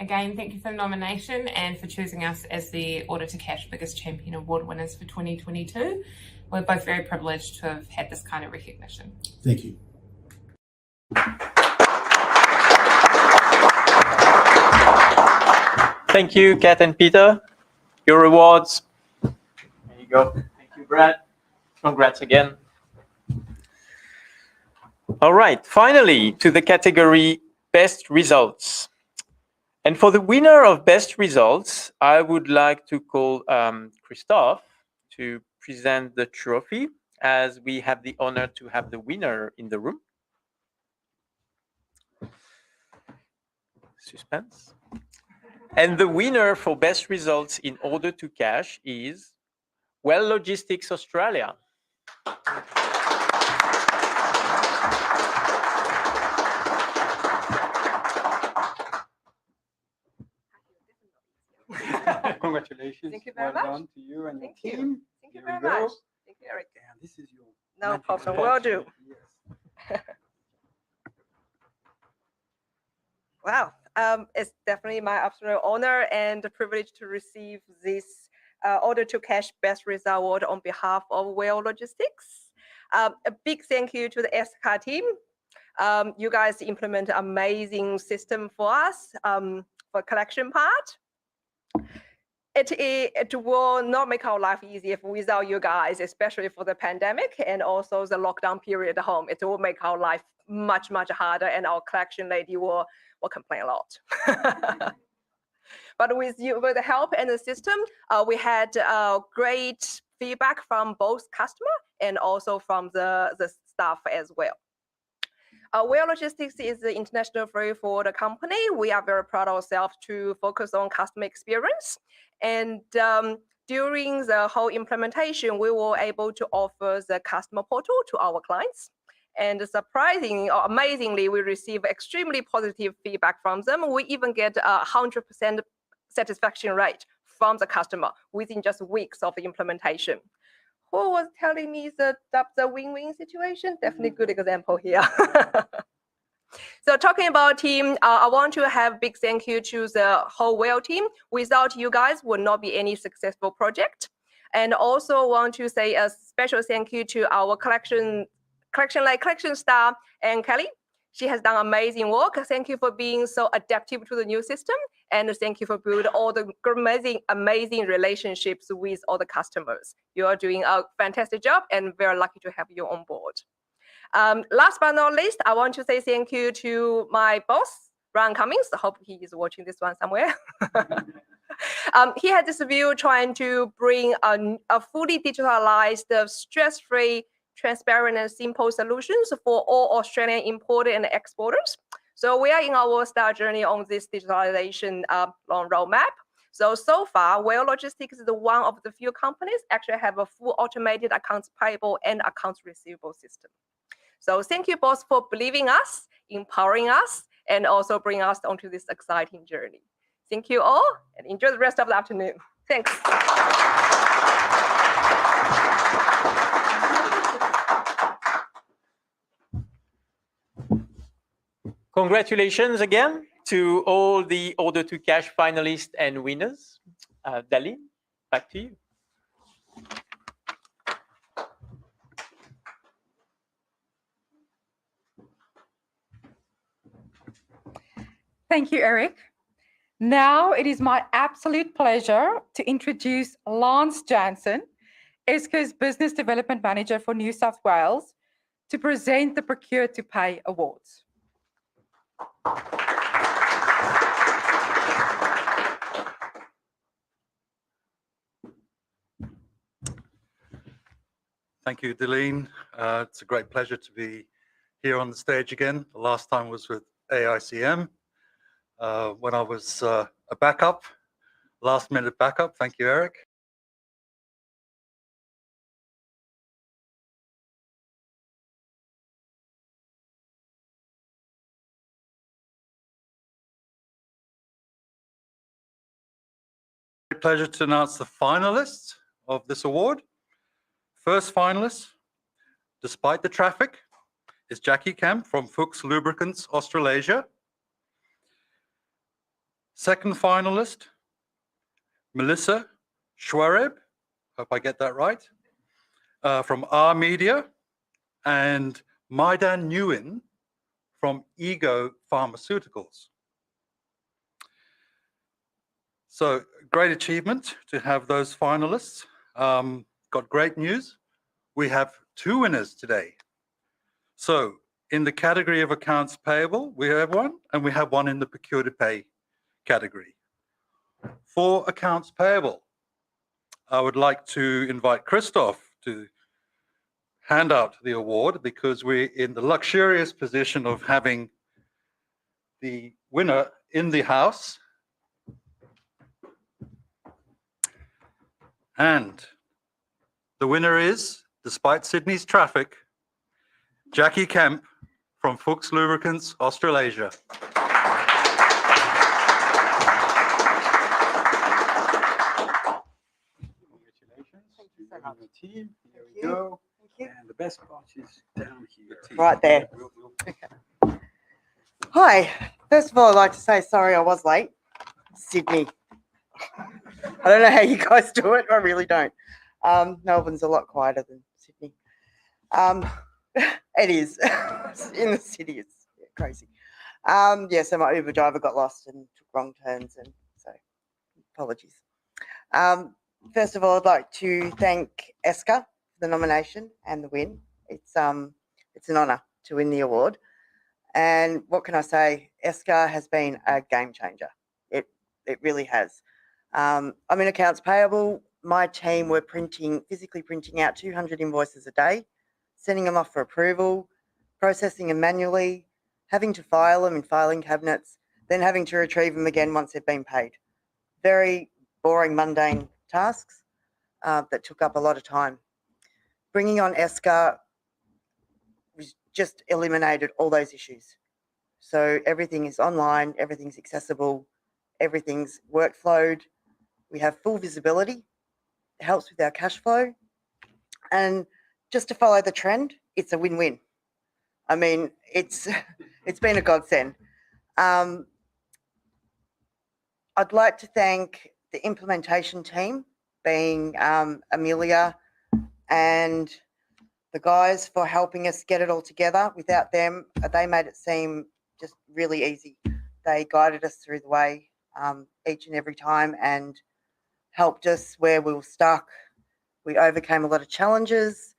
Again, thank you for the nomination and for choosing us as the Order to Cash Biggest Champion Award winners for 2022. We're both very privileged to have had this kind of recognition. Thank you. Thank you, Kat and Peter. Your awards. There you go. Thank you, Brad. Congrats again. All right, finally to the category Best Results. And for the winner of Best Results, I would like to call Christophe to present the trophy, as we have the honor to have the winner in the room. Suspense. And the winner for Best Results in Order to Cash is Well Logistics Australia. Congratulations. Thank you very well much. done to you and Thank your you. team. Thank you Here very we go. much. Thank you, Eric. And this is your No magic problem. spot. Will do. Yes. Wow. It's definitely my absolute honor and privilege to receive this Order to Cash Best Result Award on behalf of Well Logistics. A big thank you to the Esker team. You guys implement an amazing system for us for collection part. It will not make our life easier without you guys, especially for the pandemic and also the lockdown period at home. It will make our life much, much harder, and our collection lady will complain a lot. But with the help and the system, we had great feedback from both customer and also from the staff as well. Well Logistics is an international freight forwarder company. We are very proud of ourselves to focus on customer experience. And during the whole implementation, we were able to offer the customer portal to our clients. And surprisingly or amazingly, we receive extremely positive feedback from them. We even get 100% satisfaction rate from the customer within just weeks of the implementation. Who was telling me the win-win situation? Definitely good example here. So talking about team, I want to have big thank you to the whole Well team. Without you guys, would not be any successful project. And also want to say a special thank you to our collection staff and Kelly. She has done amazing work. Thank you for being so adaptive to the new system, and thank you for building all the amazing relationships with all the customers. You are doing a fantastic job, and very lucky to have you on board. Last but not least, I want to say thank you to my boss, Brian Cummings. I hope he is watching this one somewhere. He had this view trying to bring a fully digitalized, stress-free transparent and simple solutions for all Australian importers and exporters. So we are in our start journey on this digitalization long roadmap. So far, Whale Logistics is one of the few companies actually have a full automated accounts payable and accounts receivable system. So thank you both for believing us, empowering us, and also bringing us onto this exciting journey. Thank you all, and enjoy the rest of the afternoon. Thanks. Congratulations again to all the Order to Cash finalists and winners. Darlene, back to you. Thank you, Eric. Now it is my absolute pleasure to introduce Lance Jansen, Esker's Business Development Manager for New South Wales, to present the Procure to Pay Awards. Thank you, Darlene. It's a great pleasure to be here on the stage again. The last time was with AICM when I was a backup, last minute backup. Thank you, Eric. Great pleasure to announce the finalists of this award. First finalist, despite the traffic, is Jackie Kemp from Fuchs Lubricants, Australasia. Second finalist, Melissa Schwareb, hope I get that right, from R Media, and Maidan Nguyen from Ego Pharmaceuticals. So great achievement to have those finalists. Got great news. We have 2 winners today. So in the category of accounts payable, we have one, and we have one in the procure to pay category. For accounts payable, I would like to invite Christoph to hand out the award because we're in the luxurious position of having the winner in the house. And the winner is, despite Sydney's traffic, Jackie Kemp from Fuchs Lubricants, Australasia. On the team. Here we go. And the best part is down here. Right there. Hi. First of all, I'd like to say sorry I was late. Sydney. I don't know how you guys do it. I really don't. Melbourne's a lot quieter than Sydney. It is. In the city, it's crazy. Yeah, so my Uber driver got lost and took wrong turns, and so apologies. First of all, I'd like to thank Esker for the nomination and the win. It's an honour to win the award. And what can I say? Esker has been a game changer. It really has. I'm in accounts payable. My team were physically printing out 200 invoices a day, sending them off for approval, processing them manually, having to file them in filing cabinets, then having to retrieve them again once they've been paid. Very boring, mundane tasks that took up a lot of time. Bringing on Esker just eliminated all those issues. So everything is online, everything's accessible, everything's workflowed. We have full visibility. It helps with our cash flow. And just to follow the trend, it's a win-win. I mean, it's been a godsend. I'd like to thank the implementation team, being Amelia and the guys, for helping us get it all together. Without them, they made it seem just really easy. They guided us through the way each and every time and helped us where we were stuck. We overcame a lot of challenges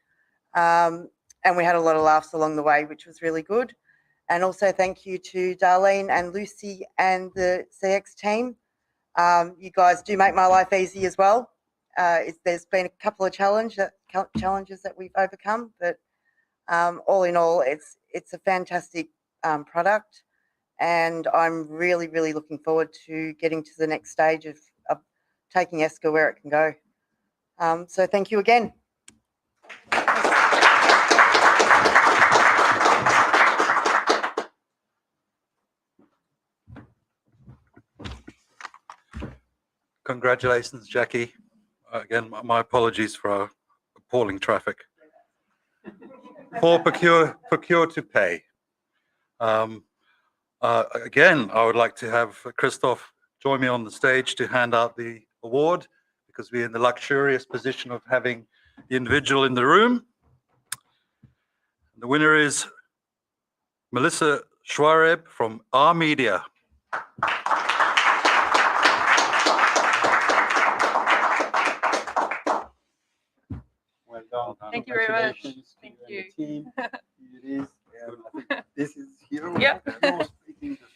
and we had a lot of laughs along the way, which was really good. And also thank you to Darlene and Lucy and the CX team. You guys do make my life easy as well. There's been a couple of challenges that we've overcome, but All in all, it's a fantastic product, and I'm really, really looking forward to getting to the next stage of taking Esker where it can go. So thank you again. Congratulations, Jackie. Again, my apologies for our appalling traffic. For procure to pay. Again, I would like to have Christoph join me on the stage to hand out the award, because we're in the luxurious position of having the individual in the room. The winner is Melissa Schwareb from Our Media. Well done. Thank you very much. Congratulations to Thank and you. the team. It is. I think this is here. Yep. No speaking just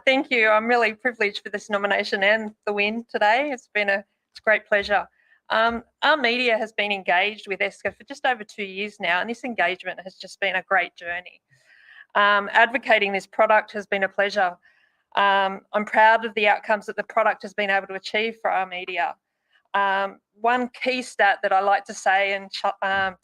Thank you. I'm really privileged for this nomination and the win today. It's a great pleasure. Our media has been engaged with Esker for just over 2 years now, and this engagement has just been a great journey. Advocating this product has been a pleasure. I'm proud of the outcomes that the product has been able to achieve for our media. One key stat that I like to say, and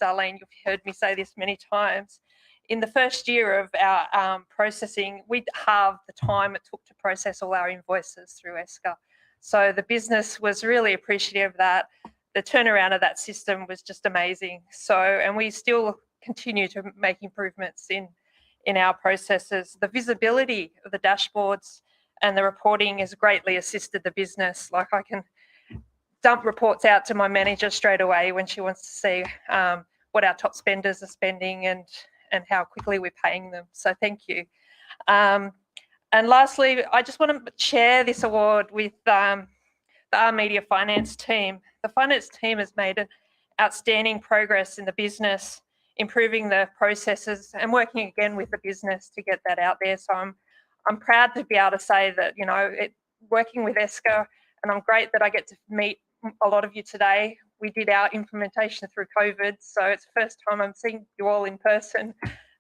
Darlene, you've heard me say this many times, in the first year of our processing, we halved the time it took to process all our invoices through Esker. So the business was really appreciative of that. The turnaround of that system was just amazing. So, and we still continue to make improvements in our processes. The visibility of the dashboards and the reporting has greatly assisted the business. Like, I can dump reports out to my manager straight away when she wants to see what our top spenders are spending and how quickly we're paying them. So thank you. And lastly, I just want to share this award with the Our Media finance team. The finance team has made outstanding progress in the business, improving the processes and working again with the business to get that out there. So I'm proud to be able to say that, you know, working with Esker, and I'm great that I get to meet a lot of you today. We did our implementation through COVID, so it's the first time I'm seeing you all in person.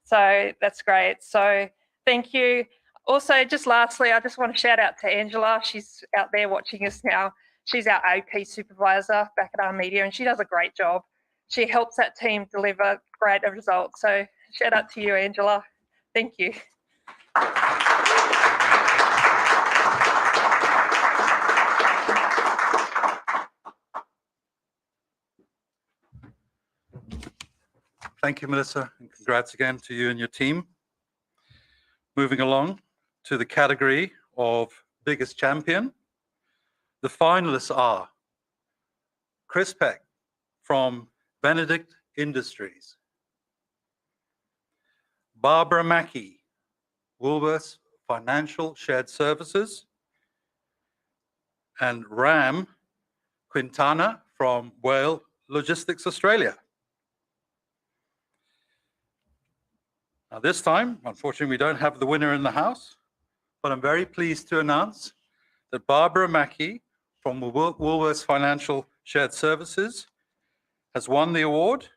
So that's great. So thank you. Also, just lastly, I just want to shout out to Angela. She's out there watching us now. She's our AP supervisor back at Our Media, and she does a great job. She helps that team deliver great results. So shout out to you, Angela. Thank you. Thank you, Melissa, and congrats again to you and your team. Moving along to the category of Biggest Champion. The finalists are Chris Peck from Benedict Industries, Barbara Mackey, Woolworths Financial Shared Services, and Ram Quintana from Whale Logistics Australia. Now this time, unfortunately, we don't have the winner in the house, but I'm very pleased to announce that Barbara Mackey from Woolworths Financial Shared Services has won the award,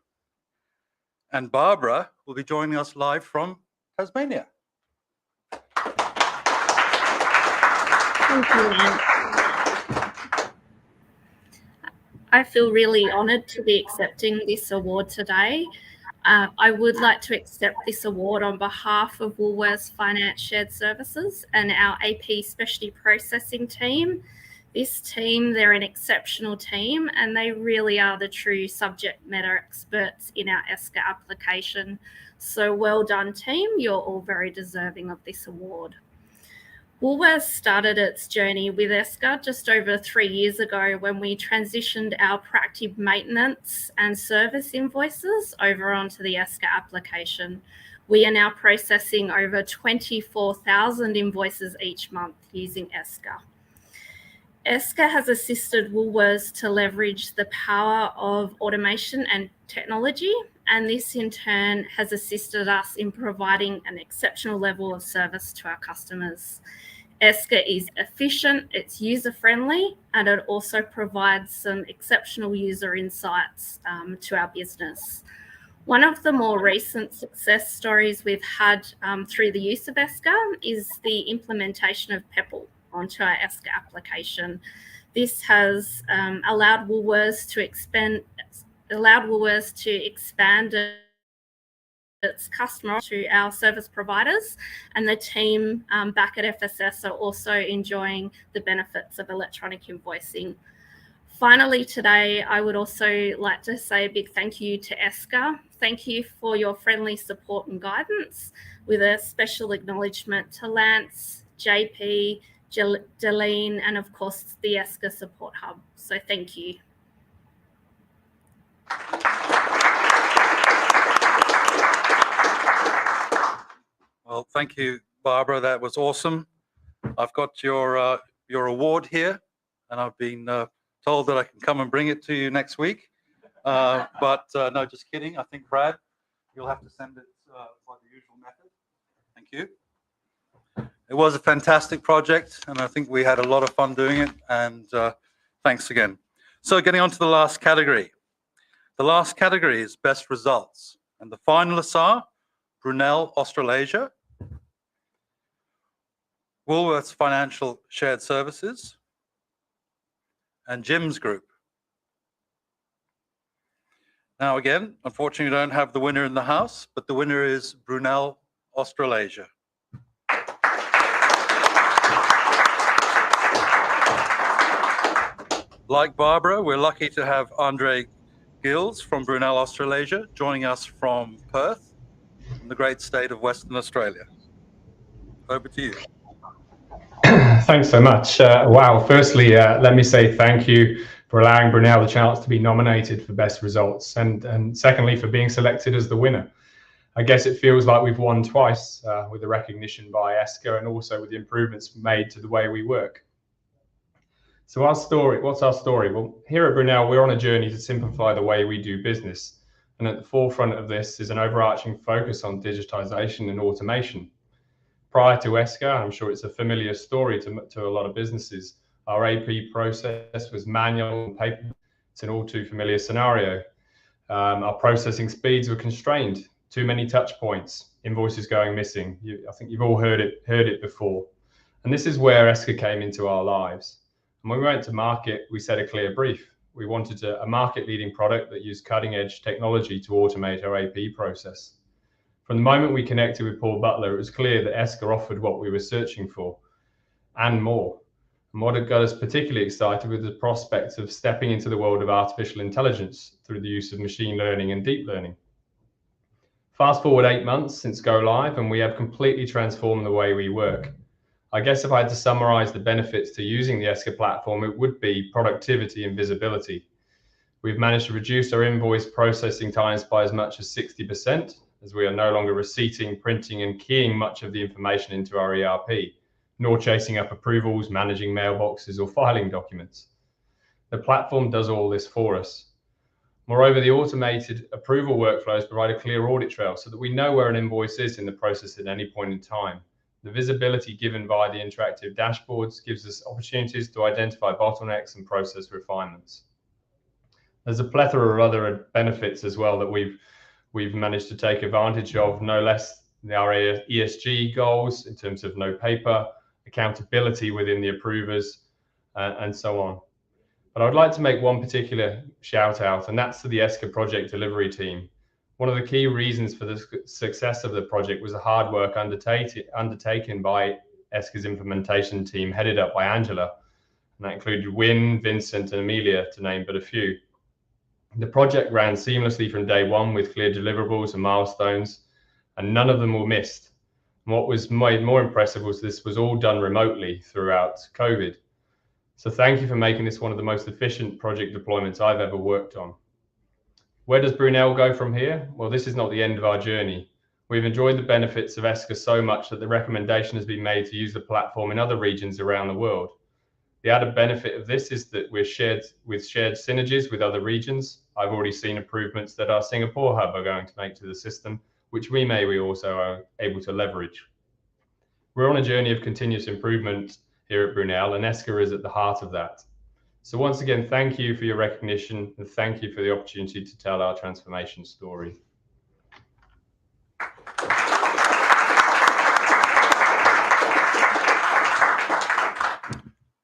and Barbara will be joining us live from Tasmania. Thank you, Anne. I feel really honoured to be accepting this award today. I would like to accept this award on behalf of Woolworths Finance Shared Services and our AP Specialty Processing team. This team, they're an exceptional team, and they really are the true subject matter experts in our Esker application. So well done, team. You're all very deserving of this award. Woolworths started its journey with Esker just over 3 years ago when we transitioned our proactive maintenance and service invoices over onto the Esker application. We are now processing over 24,000 invoices each month using Esker. Esker has assisted Woolworths to leverage the power of automation and technology, and this in turn has assisted us in providing an exceptional level of service to our customers. Esker is efficient, it's user-friendly, and it also provides some exceptional user insights to our business. One of the more recent success stories we've had through the use of Esker is the implementation of Peppl onto our Esker application. This has allowed Woolworths to expand its customer to our service providers, and the team back at FSS are also enjoying the benefits of electronic invoicing. Finally, today, I would also like to say a big thank you to Esker. Thank you for your friendly support and guidance, with a special acknowledgement to Lance, JP, Deline, and of course the Esker Support Hub. So thank you. Well, thank you, Barbara. That was awesome. I've got your award here, and I've been told that I can come and bring it to you next week. But no, just kidding. I think, Brad, you'll have to send it by the usual method. Thank you. It was a fantastic project, and I think we had a lot of fun doing it, and thanks again. So getting on to the last category. The last category is best results, and the finalists are Brunel Australasia, Woolworths Financial Shared Services, and Jim's Group. Now again, unfortunately, we don't have the winner in the house, but the winner is Brunel Australasia. Like Barbara, we're lucky to have Andre Gills from Brunel Australasia joining us from Perth, in the great state of Western Australia. Over to you. Thanks so much. Wow, firstly, let me say thank you for allowing Brunel the chance to be nominated for best results, and secondly, for being selected as the winner. I guess it feels like we've won twice with the recognition by Esker and also with the improvements made to the way we work. So our story, what's our story? Well, here at Brunel, we're on a journey to simplify the way we do business. And at the forefront of this is an overarching focus on digitization and automation. Prior to Esker, I'm sure it's a familiar story to a lot of businesses, our AP process was manual and paper. It's an all too familiar scenario. Our processing speeds were constrained, too many touch points, invoices going missing. I think you've all heard it before. And this is where Esker came into our lives. And when we went to market, we set a clear brief. We wanted a market-leading product that used cutting-edge technology to automate our AP process. From the moment we connected with Paul Butler, it was clear that Esker offered what we were searching for and more. And what had got us particularly excited was the prospect of stepping into the world of artificial intelligence through the use of machine learning and deep learning. Fast forward 8 months since go live, and we have completely transformed the way we work. I guess if I had to summarize the benefits to using the Esker platform, it would be productivity and visibility. We've managed to reduce our invoice processing times by as much as 60%, as we are no longer receipting, printing, and keying much of the information into our ERP, nor chasing up approvals, managing mailboxes, or filing documents. The platform does all this for us. Moreover, the automated approval workflows provide a clear audit trail so that we know where an invoice is in the process at any point in time. The visibility given by the interactive dashboards gives us opportunities to identify bottlenecks and process refinements. There's a plethora of other benefits as well that we've managed to take advantage of, no less than our ESG goals in terms of no paper, accountability within the approvers, and so on. But I'd like to make one particular shout out, and that's to the Esker project delivery team. One of the key reasons for the success of the project was the hard work undertaken by Esker's implementation team, headed up by Angela. And that included Wynne, Vincent, and Amelia, to name but a few. The project ran seamlessly from day one with clear deliverables and milestones, and none of them were missed. And what was made more impressive was this was all done remotely throughout COVID. So thank you for making this one of the most efficient project deployments I've ever worked on. Where does Brunel go from here? Well, this is not the end of our journey. We've enjoyed the benefits of Esker so much that the recommendation has been made to use the platform in other regions around the world. The added benefit of this is that we're shared synergies with other regions. I've already seen improvements that our Singapore hub are going to make to the system, which we also are able to leverage. We're on a journey of continuous improvement here at Brunel, and Esker is at the heart of that. So once again, thank you for your recognition and thank you for the opportunity to tell our transformation story.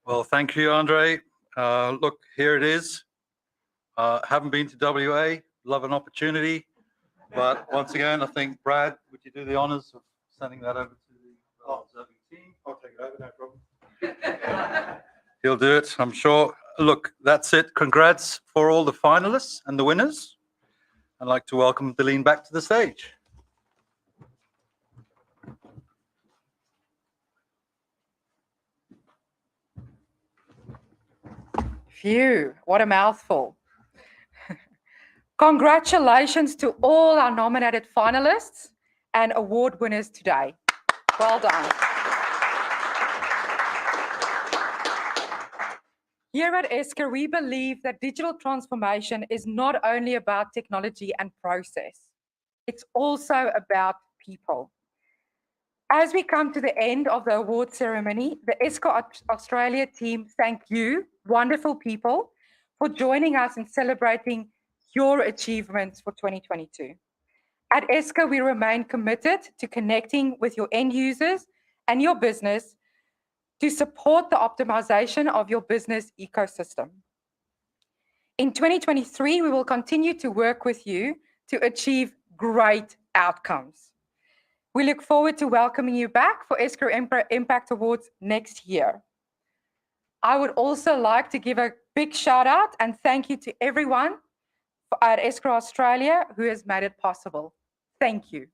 Well, thank you, Andre. Look, here it is. Haven't been to WA, love an opportunity. But once again, I think, Brad, would you do the honors of sending that over to the observing team? I'll take it over, no problem. He'll do it, I'm sure. Look, that's it. Congrats for all the finalists and the winners. I'd like to welcome Delene back to the stage. Phew, what a mouthful. Congratulations to all our nominated finalists and award winners today. Well done. Here at Esker, we believe that digital transformation is not only about technology and process, it's also about people. As we come to the end of the award ceremony, the Esker Australia team thank you, wonderful people, for joining us in celebrating your achievements for 2022. At Esker, we remain committed to connecting with your end users and your business to support the optimization of your business ecosystem. In 2023, we will continue to work with you to achieve great outcomes. We look forward to welcoming you back for Esker Impact Awards next year. I would also like to give a big shout out and thank you to everyone at Esker Australia who has made it possible. Thank you.